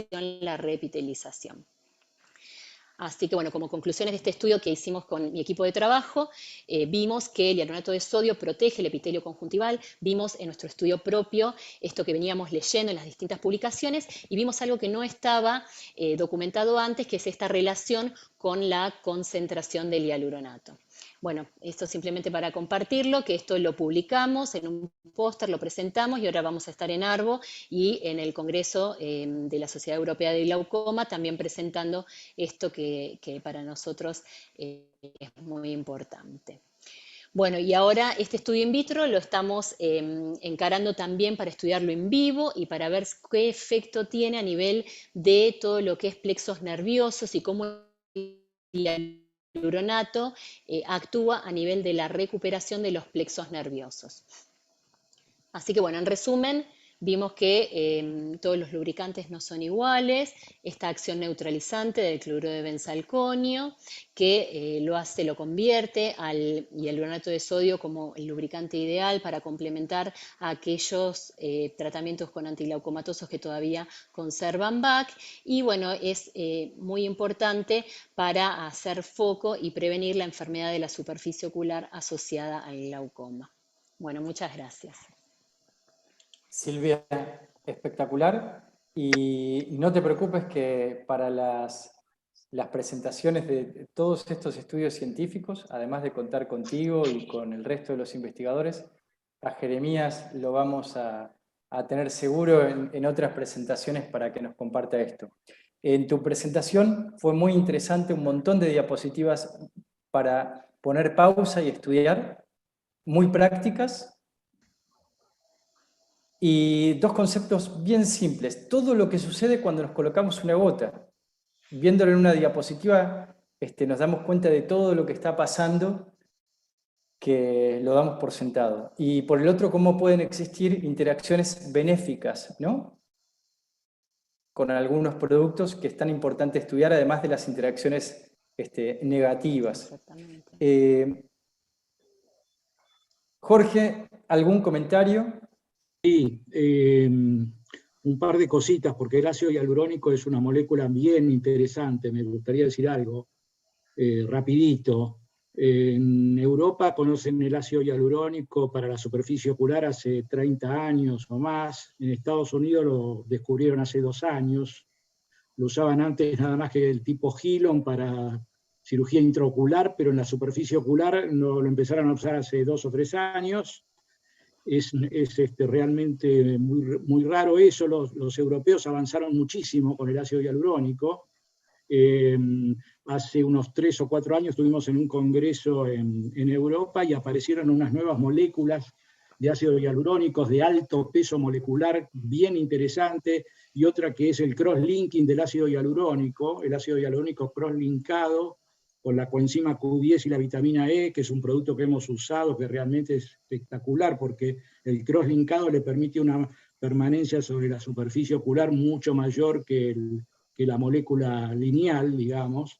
la reepitelización. Así que bueno, como conclusiones de este estudio que hicimos con mi equipo de trabajo, vimos que el hialuronato de sodio protege el epitelio conjuntival, vimos en nuestro estudio propio esto que veníamos leyendo en las distintas publicaciones y vimos algo que no estaba documentado antes, que es esta relación con la concentración del hialuronato. Bueno, esto simplemente para compartirlo, que esto lo publicamos en un póster, lo presentamos y ahora vamos a estar en ARBO y en el Congreso de la Sociedad Europea de Glaucoma también presentando esto que para nosotros es muy importante. Bueno, y ahora este estudio in vitro lo estamos encarando también para estudiarlo en vivo y para ver qué efecto tiene a nivel de todo lo que es plexos nerviosos y cómo el hialuronato actúa a nivel de la recuperación de los plexos nerviosos. Así que bueno, en resumen, vimos que todos los lubricantes no son iguales, esta acción neutralizante del cloruro de benzalconio, que lo convierte al hialuronato de sodio como el lubricante ideal para complementar a aquellos tratamientos con antiglaucomatosos que todavía conservan BAC, y bueno, es muy importante para hacer foco y prevenir la enfermedad de la superficie ocular asociada al glaucoma. Bueno, muchas gracias. Silvia, espectacular. Y no te preocupes que para las presentaciones de todos estos estudios científicos, además de contar contigo y con el resto de los investigadores, a Jeremías lo vamos a tener seguro en otras presentaciones para que nos comparta esto. En tu presentación fue muy interesante, un montón de diapositivas para poner pausa y estudiar, muy prácticas. Y dos conceptos bien simples. Todo lo que sucede cuando nos colocamos una gota. Viéndolo en una diapositiva, nos damos cuenta de todo lo que está pasando, que lo damos por sentado. Y por el otro, cómo pueden existir interacciones benéficas, ¿no?, con algunos productos que es tan importante estudiar, además de las interacciones negativas. Jorge, ¿algún comentario? Sí, un par de cositas, porque el ácido hialurónico es una molécula bien interesante. Me gustaría decir algo rapidito. En Europa conocen el ácido hialurónico para la superficie ocular hace 30 años o más. En Estados Unidos lo descubrieron hace 2 años. Lo usaban antes nada más que el tipo Hilon para cirugía intraocular, pero en la superficie ocular lo empezaron a usar hace 2 o 3 años. Es realmente muy raro eso. Los europeos avanzaron muchísimo con el ácido hialurónico. Hace unos 3 o 4 años estuvimos en un congreso en Europa y aparecieron unas nuevas moléculas de ácido hialurónicos de alto peso molecular, bien interesante, y otra que es el cross-linking del ácido hialurónico, el ácido hialurónico cross-linkado con la coenzima Q10 y la vitamina E, que es un producto que hemos usado, que realmente es espectacular, porque el cross-linkado le permite una permanencia sobre la superficie ocular mucho mayor que la molécula lineal, digamos.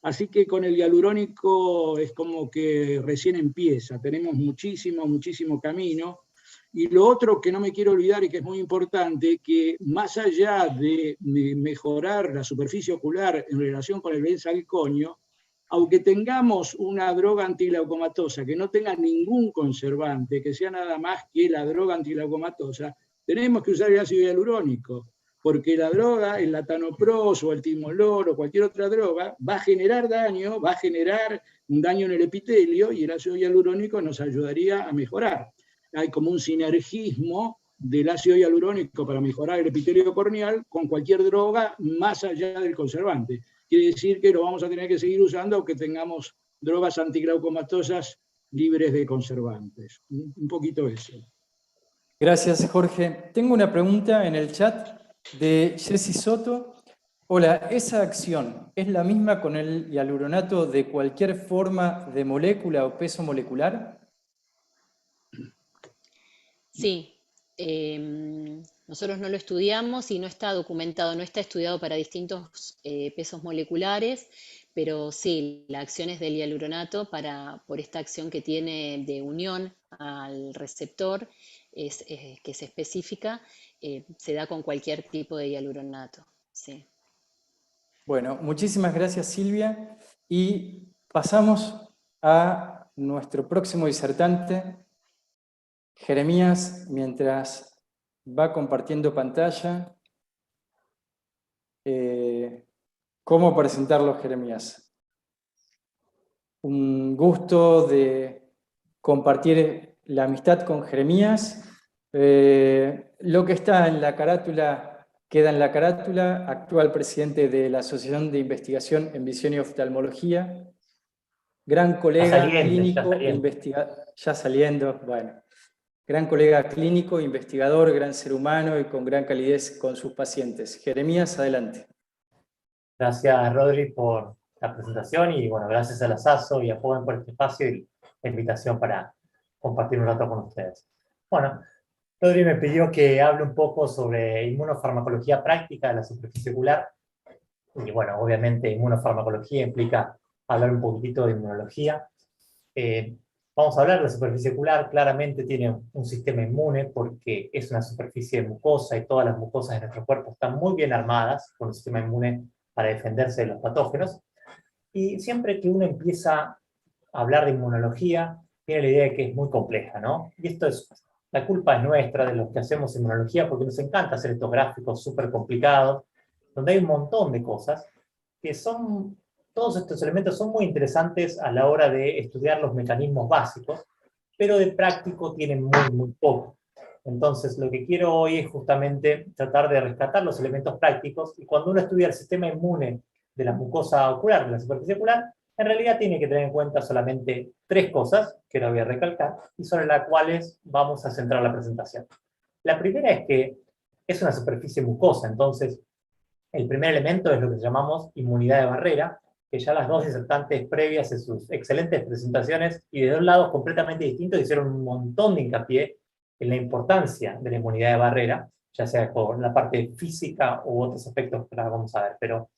Así que con el hialurónico es como que recién empieza, tenemos muchísimo camino. Y lo otro que no me quiero olvidar y que es muy importante, que más allá de mejorar la superficie ocular en relación con el benzalconio, aunque tengamos una droga antiglaucomatosa que no tenga ningún conservante, que sea nada más que la droga antiglaucomatosa, tenemos que usar el ácido hialurónico, porque la droga, el latanoprost o el timolol o cualquier otra droga, va a generar daño, va a generar un daño en el epitelio, y el ácido hialurónico nos ayudaría a mejorar. Hay como un sinergismo del ácido hialurónico para mejorar el epitelio corneal con cualquier droga más allá del conservante. Quiere decir que lo vamos a tener que seguir usando aunque tengamos drogas antiglaucomatosas libres de conservantes. Un poquito eso. Gracias, Jorge. Tengo una pregunta en el chat de Jessy Soto. Hola, ¿esa acción es la misma con el hialuronato de cualquier forma de molécula o peso molecular? Sí. Nosotros no lo estudiamos y no está documentado, no está estudiado para distintos pesos moleculares, pero sí, la acción es del hialuronato por esta acción que tiene de unión al receptor, que es específica, se da con cualquier tipo de hialuronato. Sí. Bueno, muchísimas gracias, Silvia. Y pasamos a nuestro próximo disertante, Jeremías, mientras va compartiendo pantalla. ¿Cómo presentarlo, Jeremías? Un gusto de compartir la amistad con Jeremías. Lo que está en la carátula queda en la carátula, actual presidente de la Asociación de Investigación en Visión y Oftalmología, gran colega clínico, ya saliendo, bueno, gran colega clínico, investigador, gran ser humano y con gran calidez con sus pacientes. Jeremías, adelante. Gracias, Rodri, por la presentación y, bueno, gracias a la SASO y a Joven por este espacio y la invitación para compartir un rato con ustedes. Bueno, Rodri me pidió que hable un poco sobre inmunofarmacología práctica de la superficie ocular. Y bueno, obviamente inmunofarmacología implica hablar un poquitito de inmunología. Vamos a hablar de la superficie ocular. Claramente tiene un sistema inmune porque es una superficie mucosa y todas las mucosas de nuestro cuerpo están muy bien armadas con un sistema inmune para defenderse de los patógenos. Y siempre que uno empieza a hablar de inmunología, tiene la idea de que es muy compleja, ¿no? Y esto es, la culpa es nuestra, de los que hacemos inmunología, porque nos encanta hacer estos gráficos súper complicados, donde hay un montón de cosas que son, todos estos elementos son muy interesantes a la hora de estudiar los mecanismos básicos, pero de práctico tienen muy poco. Entonces, lo que quiero hoy es justamente tratar de rescatar los elementos prácticos, y cuando uno estudia el sistema inmune de la mucosa ocular, de la superficie ocular, en realidad tiene que tener en cuenta solamente 3 cosas, que ahora voy a recalcar, y sobre las cuales vamos a centrar la presentación. La primera es que es una superficie mucosa, entonces el primer elemento es lo que llamamos inmunidad de barrera, que ya las dos disertantes previas en sus excelentes presentaciones y de 2 lados completamente distintos hicieron un montón de hincapié en la importancia de la inmunidad de barrera, ya sea por la parte física u otros aspectos que ahora vamos a ver, pero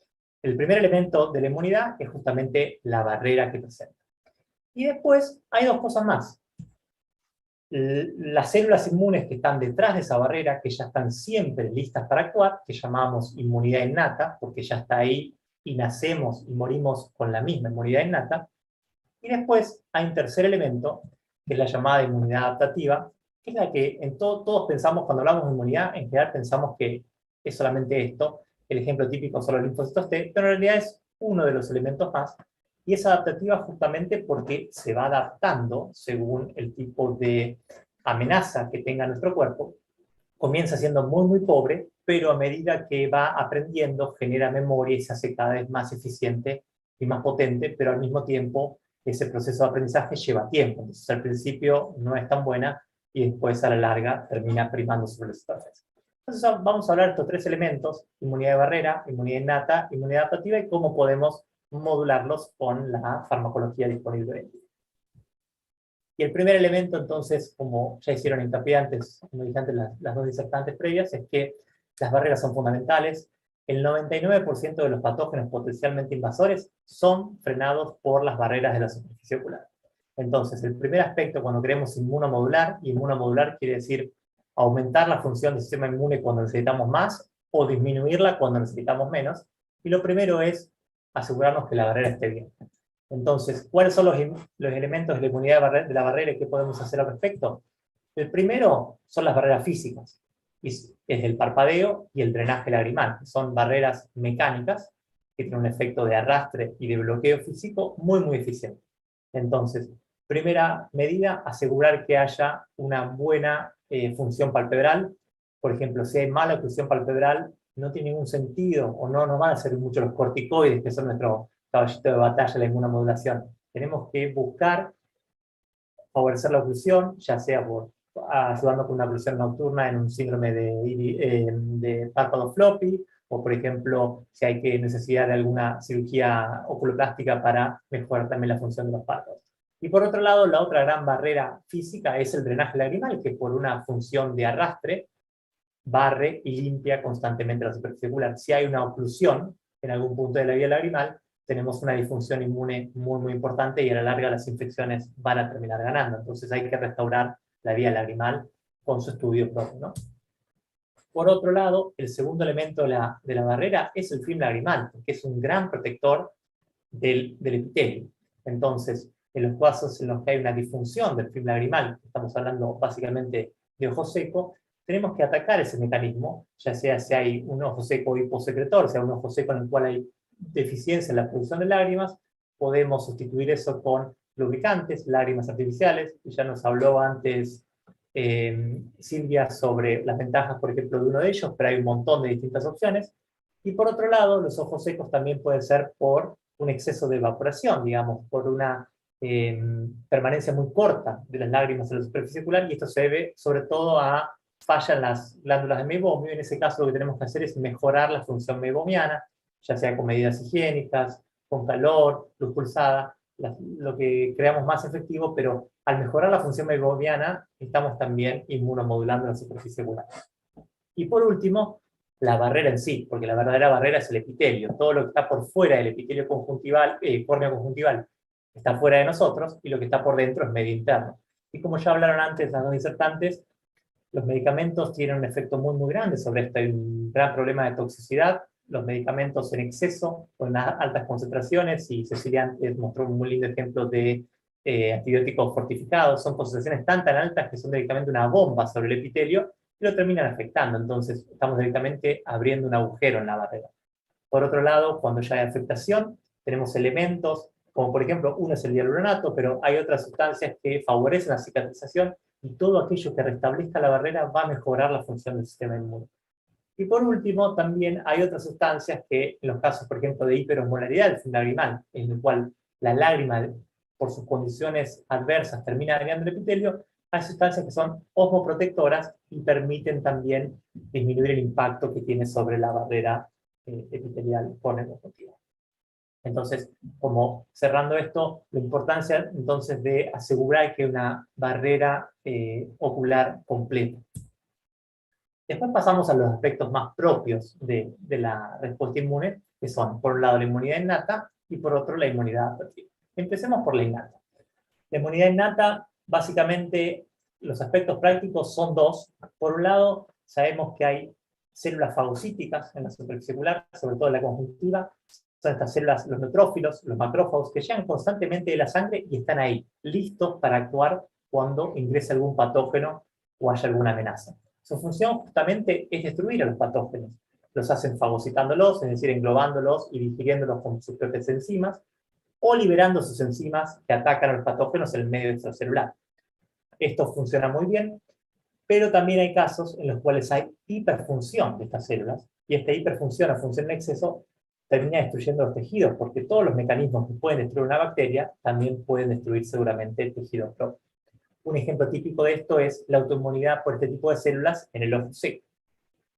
el primer elemento de la inmunidad es justamente la barrera que presenta. Y después hay 2 cosas más. Las células inmunes que están detrás de esa barrera, que ya están siempre listas para actuar, que llamamos inmunidad innata, porque ya está ahí y nacemos y morimos con la misma inmunidad innata. Y después hay un tercer elemento, que es la llamada inmunidad adaptativa, que es la que todos pensamos cuando hablamos de inmunidad, en general pensamos que es solamente esto, el ejemplo típico son los linfocitos T, pero en realidad es uno de los elementos más, y es adaptativa justamente porque se va adaptando según el tipo de amenaza que tenga nuestro cuerpo. Comienza siendo muy pobre, pero a medida que va aprendiendo, genera memoria y se hace cada vez más eficiente y más potente, pero al mismo tiempo ese proceso de aprendizaje lleva tiempo. Entonces al principio no es tan buena y después a la larga termina primando sobre los otros. Entonces vamos a hablar de estos 3 elementos: inmunidad de barrera, inmunidad innata, inmunidad adaptativa, y cómo podemos modularlos con la farmacología disponible hoy en día. Y el primer elemento, entonces, como ya hicieron hincapié antes, como dije antes, las 2 disertantes previas, es que las barreras son fundamentales. El 99% de los patógenos potencialmente invasores son frenados por las barreras de la superficie ocular. Entonces, el primer aspecto cuando queremos inmunomodular, y inmunomodular quiere decir aumentar la función del sistema inmune cuando necesitamos más, o disminuirla cuando necesitamos menos. Y lo primero es asegurarnos que la barrera esté bien. Entonces, ¿cuáles son los elementos de la inmunidad de la barrera y qué podemos hacer al respecto? El primero son las barreras físicas, es el parpadeo y el drenaje lagrimal, que son barreras mecánicas que tienen un efecto de arrastre y de bloqueo físico muy eficiente. Entonces, primera medida, asegurar que haya una buena función palpebral. Por ejemplo, si hay mala oclusión palpebral, no tiene ningún sentido, o no nos van a servir mucho los corticoides, que son nuestro caballito de batalla, la inmunomodulación. Tenemos que buscar favorecer la oclusión, ya sea ayudando con una oclusión nocturna en un síndrome de párpado floppy, o por ejemplo, si hay necesidad de alguna cirugía oculoplástica para mejorar también la función de los párpados. Y por otro lado, la otra gran barrera física es el drenaje lagrimal, que por una función de arrastre barre y limpia constantemente la superficie ocular. Si hay una oclusión en algún punto de la vía lagrimal, tenemos una disfunción inmune muy importante y a la larga las infecciones van a terminar ganando. Entonces hay que restaurar la vía lagrimal con su estudio propio, ¿no? Por otro lado, el segundo elemento de la barrera es el film lagrimal, que es un gran protector del epitelio. Entonces, en los casos en los que hay una disfunción del film lagrimal, estamos hablando básicamente de ojo seco, tenemos que atacar ese mecanismo, ya sea si hay un ojo seco hiposecretor, sea un ojo seco en el cual hay deficiencia en la producción de lágrimas, podemos sustituir eso con lubricantes, lágrimas artificiales, ya nos habló antes Silvia sobre las ventajas, por ejemplo, de uno de ellos, pero hay un montón de distintas opciones. Y por otro lado, los ojos secos también pueden ser por un exceso de evaporación, digamos, por una permanencia muy corta de las lágrimas en la superficie ocular, y esto se debe sobre todo a falla en las glándulas de meibomio. En ese caso lo que tenemos que hacer es mejorar la función meibomiana, ya sea con medidas higiénicas, con calor, luz pulsada, lo que creamos más efectivo, pero al mejorar la función meibomiana estamos también inmunomodulando la superficie ocular. Y por último, la barrera en sí, porque la verdadera barrera es el epitelio. Todo lo que está por fuera del epitelio conjuntival, córneo conjuntival, está fuera de nosotros, y lo que está por dentro es medio interno. Y como ya hablaron antes las dos disertantes, los medicamentos tienen un efecto muy, muy grande sobre esto. Hay un gran problema de toxicidad. Los medicamentos en exceso o en altas concentraciones, y Cecilia antes mostró un muy lindo ejemplo de antibióticos fortificados, son concentraciones tan altas que son directamente una bomba sobre el epitelio y lo terminan afectando. Entonces estamos directamente abriendo un agujero en la barrera. Por otro lado, cuando ya hay afectación, tenemos elementos, como por ejemplo, uno es el hialuronato, pero hay otras sustancias que favorecen la cicatrización, y todo aquello que restablezca la barrera va a mejorar la función del sistema inmune. Y por último, también hay otras sustancias que, en los casos, por ejemplo, de hiperosmolaridad del film lagrimal, en el cual la lágrima, por sus condiciones adversas, termina dañando el epitelio, hay sustancias que son osmoprotectoras y permiten también disminuir el impacto que tiene sobre la barrera epitelial córneo-conjuntival. Entonces, como cerrando esto, la importancia entonces de asegurar que una barrera ocular completa. Después pasamos a los aspectos más propios de la respuesta inmune, que son, por un lado, la inmunidad innata y por otro, la inmunidad adaptativa. Empecemos por la innata. La inmunidad innata, básicamente, los aspectos prácticos son dos. Por un lado, sabemos que hay células fagocíticas en la superficie ocular, sobre todo en la conjuntiva. Son estas células, los neutrófilos, los macrófagos, que llegan constantemente de la sangre y están ahí, listos para actuar cuando ingrese algún patógeno o haya alguna amenaza. Su función justamente es destruir a los patógenos. Los hacen fagocitándolos, es decir, englobándolos y digiriéndolos con sus propias enzimas, o liberando sus enzimas que atacan a los patógenos en el medio extracelular. Esto funciona muy bien, pero también hay casos en los cuales hay hiperfunción de estas células, y esta hiperfunción o función en exceso termina destruyendo los tejidos, porque todos los mecanismos que pueden destruir una bacteria también pueden destruir seguramente el tejido propio. Un ejemplo típico de esto es la autoinmunidad por este tipo de células en el ojo seco.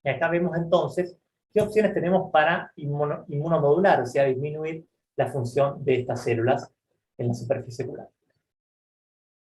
Y acá vemos entonces qué opciones tenemos para inmunomodular, o sea, disminuir la función de estas células en la superficie ocular.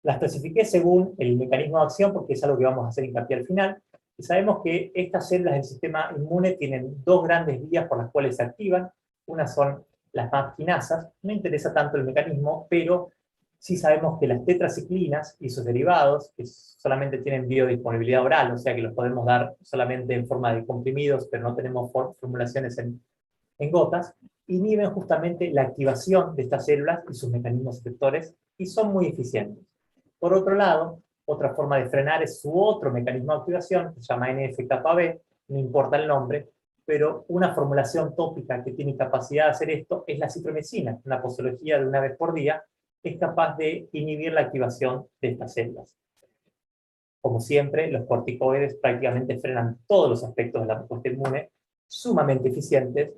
Las clasifiqué según el mecanismo de acción, porque es algo que vamos a hacer hincapié al final. Y sabemos que estas células del sistema inmune tienen dos grandes vías por las cuales se activan. Una son las MAP quinasas. No interesa tanto el mecanismo, pero sí sabemos que las tetraciclinas y sus derivados, que solamente tienen biodisponibilidad oral, o sea que los podemos dar solamente en forma de comprimidos, pero no tenemos formulaciones en gotas, inhiben justamente la activación de estas células y sus mecanismos efectores, y son muy eficientes. Por otro lado, otra forma de frenar es su otro mecanismo de activación, que se llama NF-κB, no importa el nombre, pero una formulación tópica que tiene capacidad de hacer esto es la citromicina, una posología de una vez por día, es capaz de inhibir la activación de estas células. Como siempre, los corticoides prácticamente frenan todos los aspectos de la respuesta inmune, sumamente eficientes,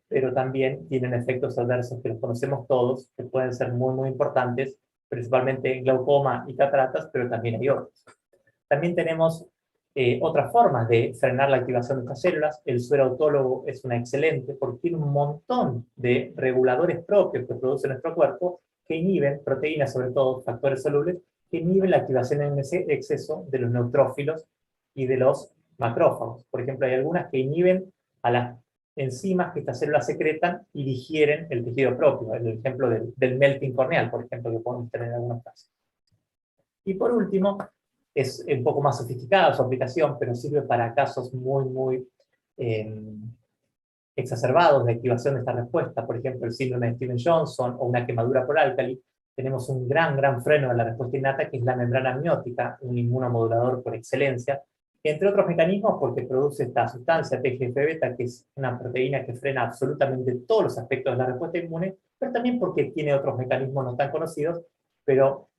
pero también tienen efectos adversos que los conocemos todos, que pueden ser muy, muy importantes, principalmente glaucoma y cataratas, pero también hay otros. También tenemos otras formas de frenar la activación de estas células. El suero autólogo es una excelente, porque tiene un montón de reguladores propios que produce nuestro cuerpo, que inhiben, proteínas sobre todo, factores solubles, que inhiben la activación en exceso de los neutrófilos y de los macrófagos. Por ejemplo, hay algunas que inhiben a las enzimas que estas células secretan y digieren el tejido propio. El ejemplo del melting corneal, por ejemplo, que podemos tener en algunos casos. Y por último, Es un poco más sofisticada su aplicación, pero sirve para casos muy exacerbados de activación de esta respuesta. Por ejemplo, el síndrome de Stevens-Johnson o una quemadura por álcali. Tenemos un gran freno de la respuesta innata, que es la membrana amniótica, un inmunomodulador por excelencia, entre otros mecanismos porque produce esta sustancia TGF-beta, que es una proteína que frena absolutamente todos los aspectos de la respuesta inmune, pero también porque tiene otros mecanismos no tan conocidos, pero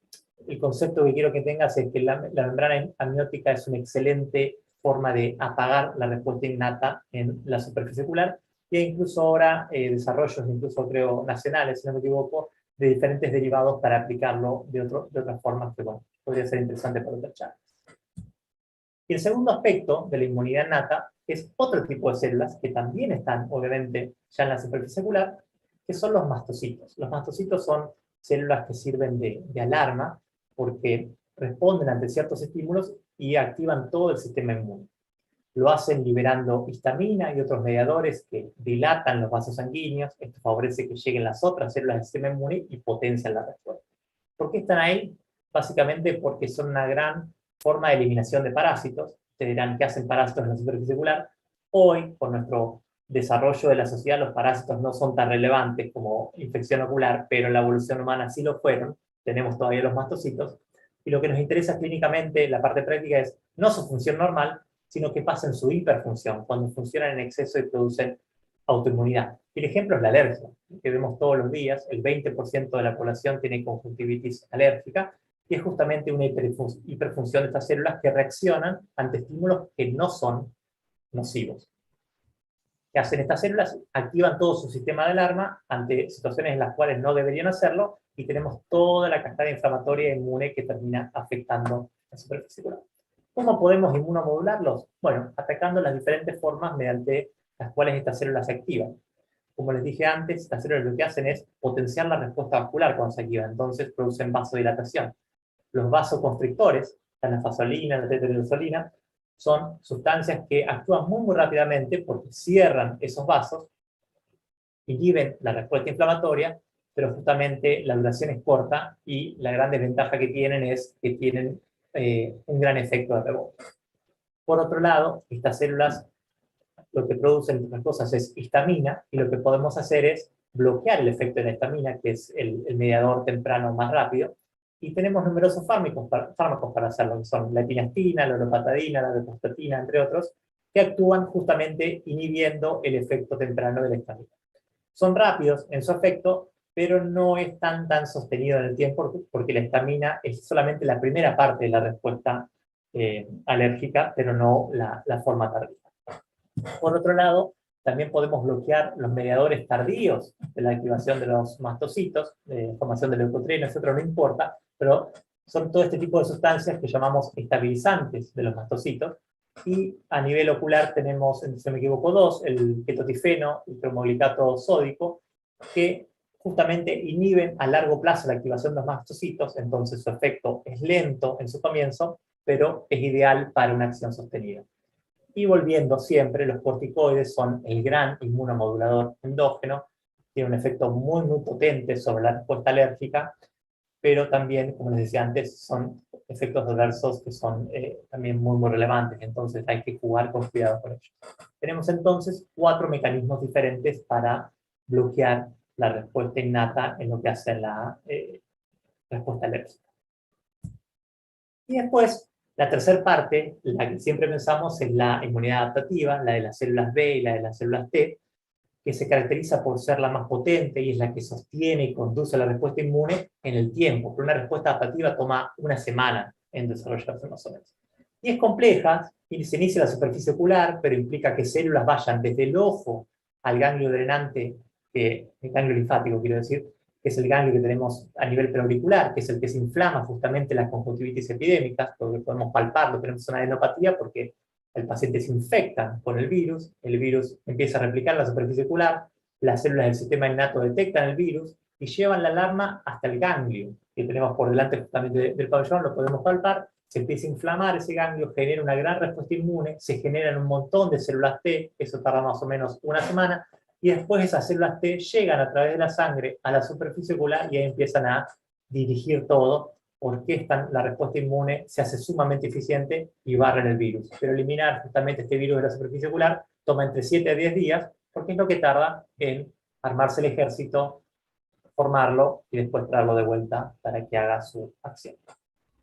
el concepto que quiero que tengas es que la membrana amniótica es una excelente forma de apagar la respuesta innata en la superficie ocular, y hay incluso ahora desarrollos, incluso creo nacionales, si no me equivoco, de diferentes derivados para aplicarlo de otras formas que, bueno, podría ser interesante para otras charlas. Y el segundo aspecto de la inmunidad innata es otro tipo de células que también están, obviamente, ya en la superficie ocular, que son los mastocitos. Los mastocitos son células que sirven de alarma porque responden ante ciertos estímulos y activan todo el sistema inmune. Lo hacen liberando histamina y otros mediadores que dilatan los vasos sanguíneos. Esto favorece que lleguen las otras células del sistema inmune y potencian la respuesta. ¿Por qué están ahí? Básicamente porque son una gran forma de eliminación de parásitos. Ustedes dirán, ¿qué hacen parásitos en la superficie ocular? Hoy, con nuestro desarrollo de la sociedad, los parásitos no son tan relevantes como infección ocular, pero en la evolución humana sí lo fueron. Tenemos todavía los mastocitos. Y lo que nos interesa clínicamente, la parte práctica, es no su función normal, sino que pasa en su hiperfunción, cuando funcionan en exceso y producen autoinmunidad. Y el ejemplo es la alergia, que vemos todos los días. El 20% de la población tiene conjuntivitis alérgica, y es justamente una hiperfunción de estas células que reaccionan ante estímulos que no son nocivos. ¿Qué hacen estas células? Activan todo su sistema de alarma ante situaciones en las cuales no deberían hacerlo, y tenemos toda la cascada inflamatoria e inmune que termina afectando la superficie ocular. ¿Cómo podemos inmunomodularlos? Bueno, atacando las diferentes formas mediante las cuales estas células se activan. Como les dije antes, estas células lo que hacen es potenciar la respuesta vascular cuando se activan, entonces producen vasodilatación. Los vasoconstrictores, la nafasolina, la tetraidrosolina, son sustancias que actúan muy rápidamente porque cierran esos vasos, inhiben la respuesta inflamatoria, pero justamente la duración es corta y la gran desventaja que tienen es que tienen un gran efecto de rebote. Por otro lado, estas células lo que producen, entre otras cosas, es histamina, y lo que podemos hacer es bloquear el efecto de la histamina, que es el mediador temprano más rápido, y tenemos numerosos fármacos para hacerlo, que son la epinastina, la olofatadina, la rosuvastatina, entre otros, que actúan justamente inhibiendo el efecto temprano de la histamina. Son rápidos en su efecto, pero no es tan sostenido en el tiempo, porque la histamina es solamente la primera parte de la respuesta alérgica, pero no la forma tardía. Por otro lado, también podemos bloquear los mediadores tardíos de la activación de los mastocitos, de formación de leucotrienos, etcétera, no importa, pero son todo este tipo de sustancias que llamamos estabilizantes de los mastocitos. Y a nivel ocular tenemos, si no me equivoco, dos: el ketotifeno y el cromoglicato sódico, que justamente inhiben a largo plazo la activación de los mastocitos. Entonces su efecto es lento en su comienzo, pero es ideal para una acción sostenida. Y volviendo siempre, los corticoides son el gran inmunomodulador endógeno, tiene un efecto muy potente sobre la respuesta alérgica, pero también, como les decía antes, son efectos adversos que son también muy relevantes, entonces hay que jugar con cuidado con ellos. Tenemos entonces 4 mecanismos diferentes para bloquear la respuesta innata en lo que hace la respuesta alérgica. Y después, la tercera parte, la que siempre pensamos, es la inmunidad adaptativa, la de las células B y la de las células T, que se caracteriza por ser la más potente y es la que sostiene y conduce a la respuesta inmune en el tiempo. Pero una respuesta adaptativa toma una semana en desarrollarse más o menos. Y es compleja, y se inicia en la superficie ocular, pero implica que células vayan desde el ojo al ganglio drenante, el ganglio linfático, quiero decir, que es el ganglio que tenemos a nivel preauricular, que es el que se inflama justamente las conjuntivitis epidémicas, porque podemos palparlo, tenemos una adenopatía porque el paciente se infecta con el virus empieza a replicar en la superficie ocular, las células del sistema innato detectan el virus y llevan la alarma hasta el ganglio, que tenemos por delante justamente del pabellón, lo podemos palpar, se empieza a inflamar ese ganglio, genera una gran respuesta inmune, se generan un montón de células T, eso tarda más o menos una semana, y después esas células T llegan a través de la sangre a la superficie ocular y ahí empiezan a dirigir todo, orquestan la respuesta inmune, se hace sumamente eficiente y barren el virus. Pero eliminar justamente este virus de la superficie ocular toma entre 7 a 10 días, porque es lo que tarda en armarse el ejército, formarlo y después traerlo de vuelta para que haga su acción.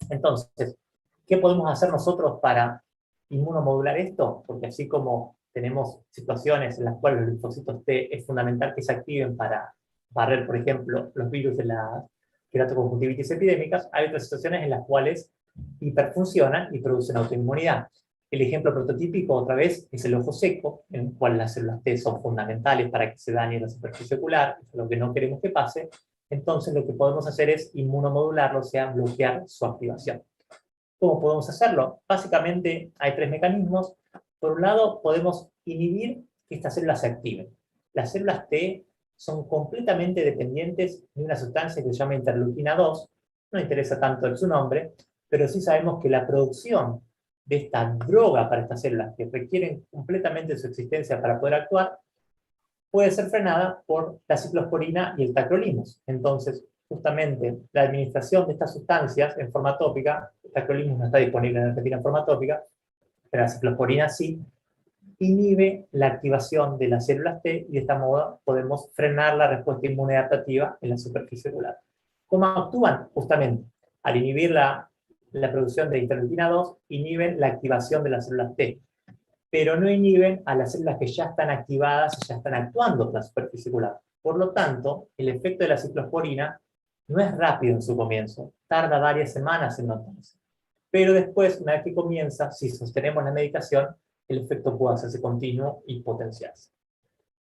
Entonces, ¿qué podemos hacer nosotros para inmunomodular esto? Porque así como tenemos situaciones en las cuales los linfocitos T es fundamental que se activen para barrer, por ejemplo, los virus de la queratoconjuntivitis epidémicas, hay otras situaciones en las cuales hiperfuncionan y producen autoinmunidad. El ejemplo prototípico, otra vez, es el ojo seco, en el cual las células T son fundamentales para que se dañe la superficie ocular, eso es lo que no queremos que pase. Entonces lo que podemos hacer es inmunomodularlo, o sea, bloquear su activación. ¿Cómo podemos hacerlo? Básicamente hay 3 mecanismos. Por un lado, podemos inhibir que estas células se activen. Las células T son completamente dependientes de una sustancia que se llama interleuquina 2, no interesa tanto su nombre, pero sí sabemos que la producción de esta droga para estas células que requieren completamente su existencia para poder actuar, puede ser frenada por la ciclosporina y el tacrolimus. Entonces, justamente, la administración de estas sustancias en forma tópica, el tacrolimus no está disponible en Argentina en forma tópica, pero la ciclosporina sí, inhibe la activación de las células T y de esta modo podemos frenar la respuesta inmune adaptativa en la superficie ocular. ¿Cómo actúan? Justamente, al inhibir la producción de interleuquina 2, inhiben la activación de las células T, pero no inhiben a las células que ya están activadas y ya están actuando en la superficie ocular. Por lo tanto, el efecto de la ciclosporina no es rápido en su comienzo, tarda varias semanas en notarse. Pero después, una vez que comienza, si sostenemos la medicación, el efecto puede hacerse continuo y potenciarse.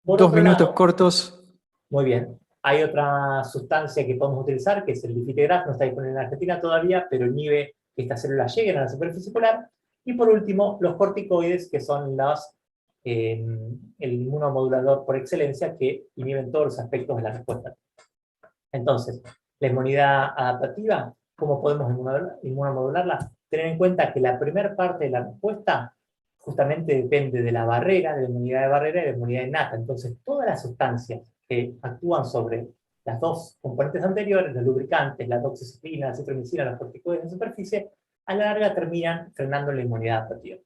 Por 2 otro minutos lado, cortos. muy bien. Hay otra sustancia que podemos utilizar, que es el Difitegrat, no está disponible en Argentina todavía, pero inhibe que estas células lleguen a la superficie ocular. Y por último, los corticoides, que son el inmunomodulador por excelencia, que inhiben todos los aspectos de la respuesta. Entonces, la inmunidad adaptativa, ¿cómo podemos inmunomodularla? Tener en cuenta que la primera parte de la respuesta justamente depende de la barrera, de la inmunidad de barrera y de la inmunidad innata. Entonces, todas las sustancias que actúan sobre las 2 componentes anteriores, los lubricantes, la doxiciclina, la citromicina, los corticoides en superficie, a la larga terminan frenando la inmunidad adaptativa.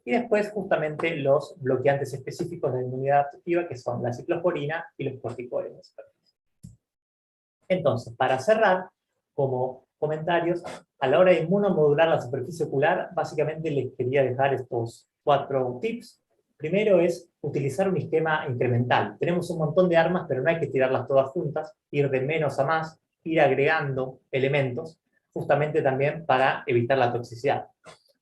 Y después, justamente, los bloqueantes específicos de la inmunidad adaptativa, que son la ciclosporina y los corticoides en superficie. Entonces, para cerrar, como comentarios, a la hora de inmunomodular la superficie ocular, básicamente les quería dejar estos 4 tips. Primero es utilizar un esquema incremental. Tenemos un montón de armas, pero no hay que tirarlas todas juntas, ir de menos a más, ir agregando elementos, justamente también para evitar la toxicidad.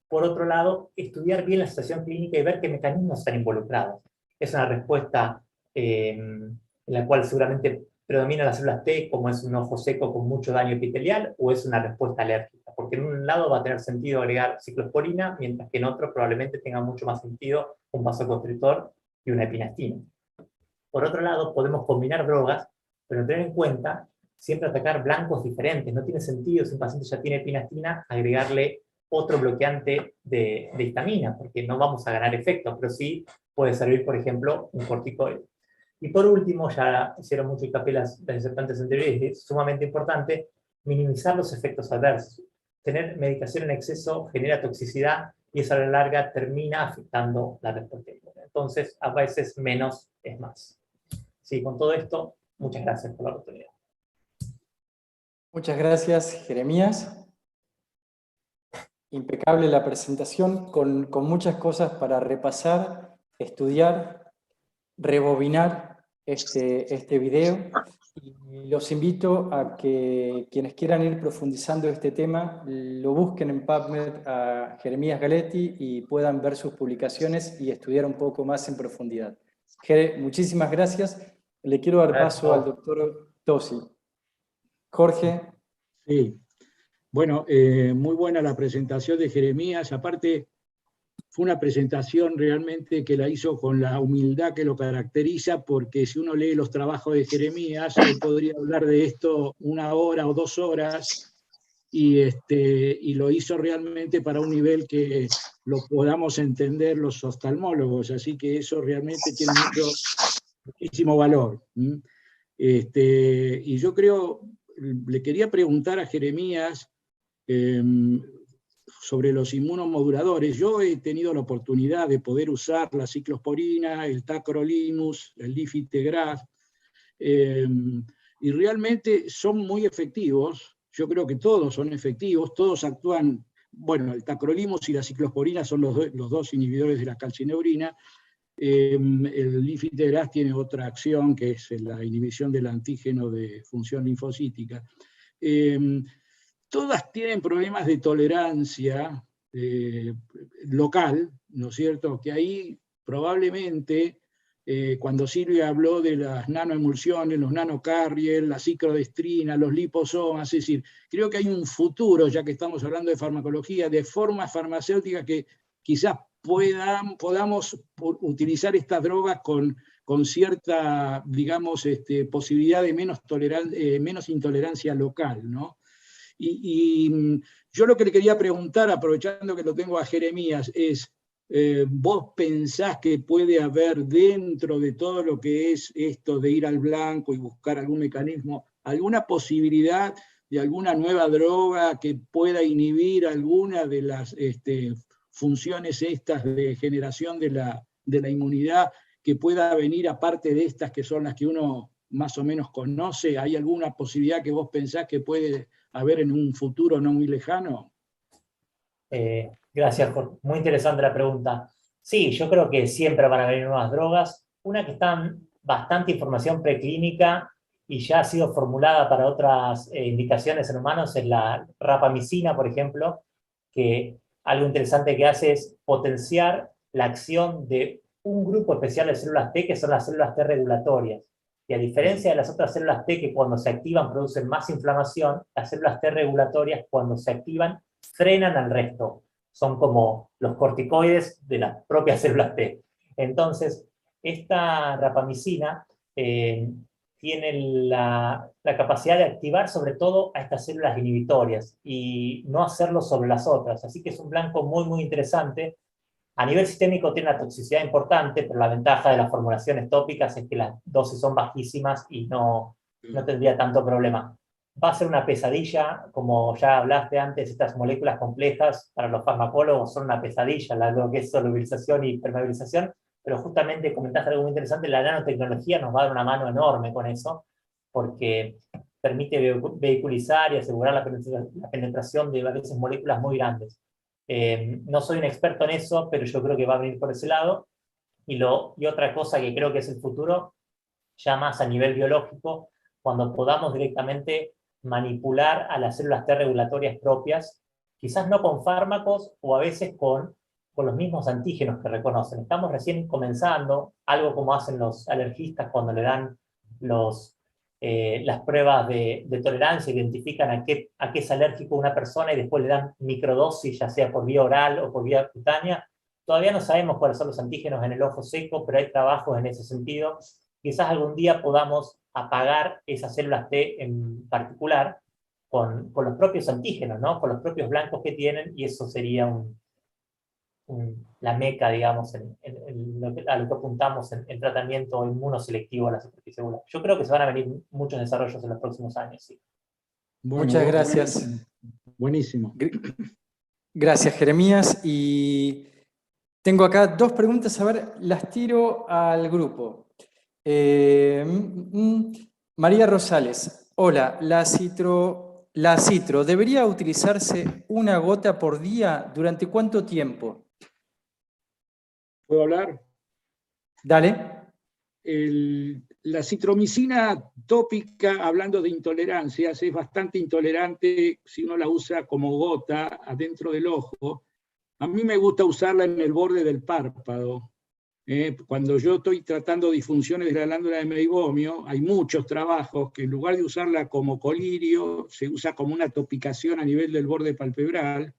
Por otro lado, estudiar bien la situación clínica y ver qué mecanismos están involucrados. Es una respuesta en la cual seguramente predomina las células T, como es un ojo seco con mucho daño epitelial, o es una respuesta alérgica, porque en un lado va a tener sentido agregar ciclosporina, mientras que en otro probablemente tenga mucho más sentido un vasoconstrictor y una epinastina. Por otro lado, podemos combinar drogas, pero tener en cuenta siempre atacar blancos diferentes. No tiene sentido, si un paciente ya tiene epinastina, agregarle otro bloqueante de histamina, porque no vamos a ganar efecto, pero sí puede servir, por ejemplo, un corticoide. Y por último, ya hicieron mucho hincapié las disertantes anteriores, es sumamente importante minimizar los efectos adversos. Tener medicación en exceso genera toxicidad y eso a la larga termina afectando la respuesta inmune. Entonces, a veces menos es más. Sí, con todo esto, muchas gracias por la oportunidad. Muchas gracias, Jeremías. Impecable la presentación, con muchas cosas para repasar, estudiar, rebobinar este video. Y los invito a que quienes quieran ir profundizando este tema lo busquen en PubMed a Jeremías Galetti y puedan ver sus publicaciones y estudiar un poco más en profundidad. Jere, muchísimas gracias. Le quiero dar paso al doctor Tosi. Jorge. Sí. Bueno, muy buena la presentación de Jeremías. Aparte, fue una presentación realmente que la hizo con la humildad que lo caracteriza, porque si uno lee los trabajos de Jeremías, él podría hablar de esto 1 hora o 2 horas, y lo hizo realmente para un nivel que lo podamos entender los oftalmólogos, así que eso realmente tiene muchísimo valor. Y yo creo, le quería preguntar a Jeremías, sobre los inmunomoduladores. Yo he tenido la oportunidad de poder usar la ciclosporina, el tacrolimus, el Lifitegrast, y realmente son muy efectivos. Yo creo que todos son efectivos, todos actúan, bueno, el tacrolimus y la ciclosporina son los dos inhibidores de la calcineurina. El Lifitegrast tiene otra acción, que es la inhibición del antígeno de función linfocítica. Todas tienen problemas de tolerancia local, ¿no es cierto? Que ahí probablemente, cuando Silvia habló de las nanoemulsiones, los nanocarriers, la ciclodestrina, los liposomas, es decir, creo que hay un futuro, ya que estamos hablando de farmacología, de formas farmacéuticas que quizás podamos utilizar estas drogas con cierta, digamos, posibilidad de menos intolerancia local, ¿no? Y yo lo que le quería preguntar, aprovechando que lo tengo a Jeremías, es, ¿vos pensás que puede haber dentro de todo lo que es esto de ir al blanco y buscar algún mecanismo, alguna posibilidad de alguna nueva droga que pueda inhibir alguna de las funciones estas de generación de la inmunidad, que pueda venir aparte de estas que son las que uno más o menos conoce? ¿Hay alguna posibilidad que vos pensás que puede haber en un futuro no muy lejano? Gracias, Jorge. Muy interesante la pregunta. Sí, yo creo que siempre van a venir nuevas drogas. Una que está en bastante información preclínica y ya ha sido formulada para otras indicaciones en humanos es la rapamicina, por ejemplo, que algo interesante que hace es potenciar la acción de un grupo especial de células T, que son las células T regulatorias. Y a diferencia de las otras células T que cuando se activan producen más inflamación, las células T regulatorias cuando se activan frenan al resto. Son como los corticoides de las propias células T. Entonces, esta rapamicina tiene la capacidad de activar sobre todo a estas células inhibitorias y no hacerlo sobre las otras. Así que es un blanco muy, muy interesante. A nivel sistémico tiene una toxicidad importante, pero la ventaja de las formulaciones tópicas es que las dosis son bajísimas y no tendría tanto problema. Va a ser una pesadilla, como ya hablaste antes, estas moléculas complejas para los farmacólogos son una pesadilla, lo que es solubilización y permeabilización, pero justamente comentaste algo muy interesante, la nanotecnología nos va a dar una mano enorme con eso, porque permite vehiculizar y asegurar la penetración de a veces moléculas muy grandes. No soy un experto en eso, pero yo creo que va a venir por ese lado. Y otra cosa que creo que es el futuro, ya más a nivel biológico, cuando podamos directamente manipular a las células T regulatorias propias, quizás no con fármacos o a veces con los mismos antígenos que reconocen. Estamos recién comenzando, algo como hacen los alergistas cuando le dan las pruebas de tolerancia, identifican a qué es alérgico una persona y después le dan microdosis, ya sea por vía oral o por vía cutánea. Todavía no sabemos cuáles son los antígenos en el ojo seco, pero hay trabajos en ese sentido. Quizás algún día podamos apagar esas células T en particular con los propios antígenos, ¿no? Con los propios blancos que tienen, y eso sería la meca, digamos, a lo que apuntamos en tratamiento inmunoselectivo a la superficie celular. Yo creo que se van a venir muchos desarrollos en los próximos años, sí. Bueno, muchas gracias. Buenísimo. Gracias, Jeremías. Y tengo acá dos preguntas, a ver, las tiro al grupo. María Rosales, hola, la citro ¿debería utilizarse una gota por día? ¿Durante cuánto tiempo? ¿Puedo hablar? Dale. La citromicina tópica, hablando de intolerancias, es bastante intolerante si uno la usa como gota adentro del ojo. A mí me gusta usarla en el borde del párpado. Cuando yo estoy tratando disfunciones de la glándula de meibomio, hay muchos trabajos que en lugar de usarla como colirio, se usa como una topicación a nivel del borde palpebral.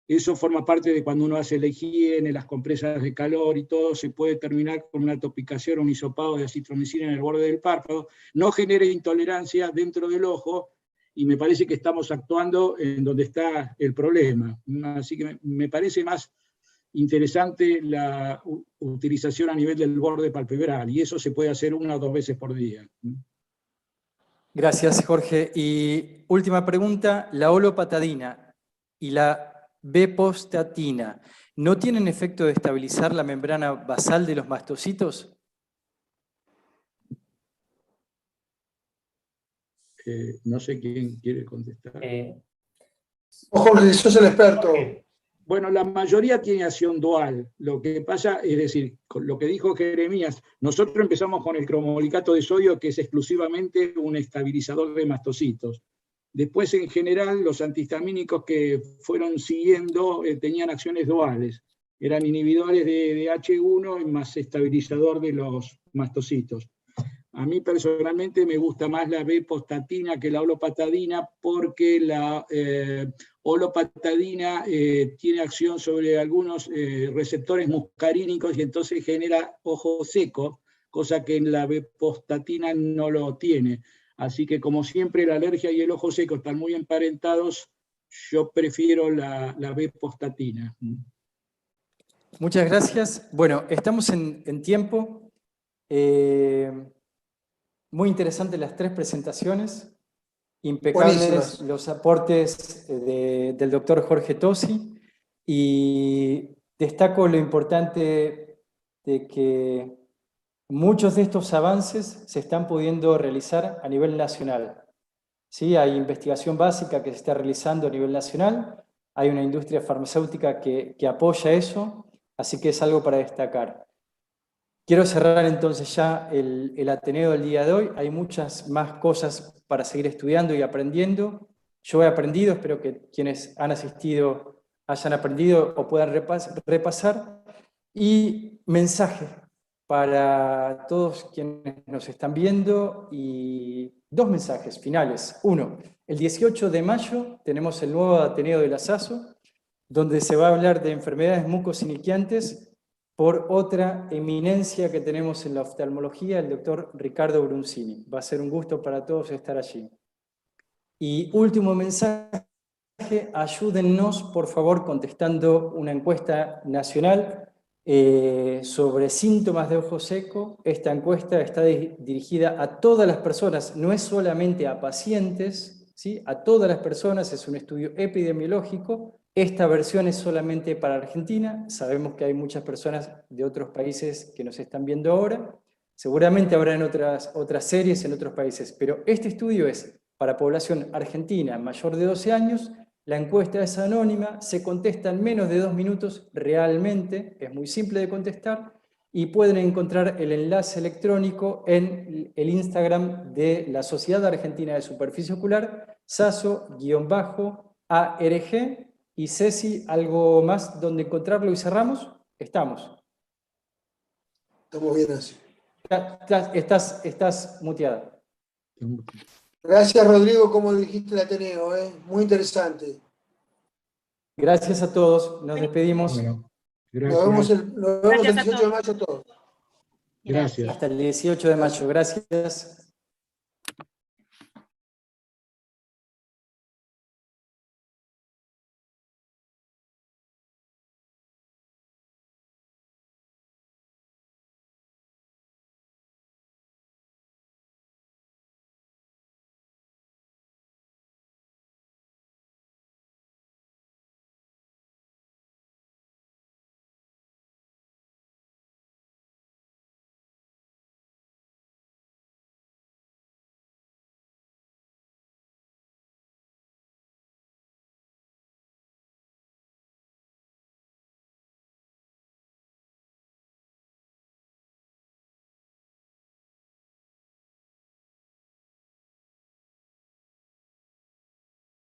Eso forma parte de cuando uno hace la higiene, las compresas de calor y todo, se puede terminar con una topicación o un hisopado de acitromicina en el borde del párpado. No genera intolerancia dentro del ojo, y me parece que estamos actuando en donde está el problema. Así que me parece más interesante la utilización a nivel del borde palpebral, y eso se puede hacer 1 o 2 veces por día. Gracias, Jorge. Y última pregunta, la olopatadina y la bepostatina, ¿no tienen efecto de estabilizar la membrana basal de los mastocitos? No sé quién quiere contestar. Jorge, sos el experto. Bueno, la mayoría tiene acción dual. Lo que pasa, es decir, con lo que dijo Jeremías, nosotros empezamos con el cromolicato de sodio, que es exclusivamente un estabilizador de mastocitos. Después, en general, los antihistamínicos que fueron siguiendo tenían acciones duales. Eran inhibidores de H1 y más estabilizador de los mastocitos. A mí personalmente me gusta más la bepostatina que la olopatadina, porque la olopatadina tiene acción sobre algunos receptores muscarínicos y entonces genera ojo seco, cosa que en la bepostatina no lo tiene. Así que, como siempre, la alergia y el ojo seco están muy emparentados, yo prefiero la bepostatina. Muchas gracias. Bueno, estamos en tiempo. Muy interesantes las tres presentaciones. Impecables Buenísimas. los aportes del doctor Jorge Tosi, y destaco lo importante de que muchos de estos avances se están pudiendo realizar a nivel nacional. ¿Sí? Hay investigación básica que se está realizando a nivel nacional, hay una industria farmacéutica que apoya eso, así que es algo para destacar. Quiero cerrar entonces ya el Ateneo del día de hoy. Hay muchas más cosas para seguir estudiando y aprendiendo. Yo he aprendido, espero que quienes han asistido hayan aprendido o puedan repasar. Y mensaje para todos quienes nos están viendo, y dos mensajes finales. Uno, el 18 de mayo tenemos el nuevo Ateneo de la SASO, donde se va a hablar de enfermedades mucosiliquiantes por otra eminencia que tenemos en la oftalmología, el doctor Ricardo Brunzini. Va a ser un gusto para todos estar allí. Y último mensaje, ayúdennos por favor contestando una encuesta nacional sobre síntomas de ojo seco. Esta encuesta está dirigida a todas las personas, no es solamente a pacientes, ¿sí? A todas las personas, es un estudio epidemiológico. Esta versión es solamente para Argentina. Sabemos que hay muchas personas de otros países que nos están viendo ahora. Seguramente habrá en otras series en otros países, pero este estudio es para población argentina mayor de 12 años. La encuesta es anónima, se contesta en menos de 2 minutos realmente, es muy simple de contestar, y pueden encontrar el enlace electrónico en el Instagram de la Sociedad Argentina de Superficie Ocular, SASO_ARG. Y Ceci, ¿algo más donde encontrarlo y cerramos? Estamos. Estamos bien así. Estás muteada. Gracias, Rodrigo, como dijiste el Ateneo, muy interesante. Gracias a todos, nos despedimos. Bueno, Nos gracias. vemos el 18 de mayo todos. Gracias. Hasta el 18 de mayo, gracias.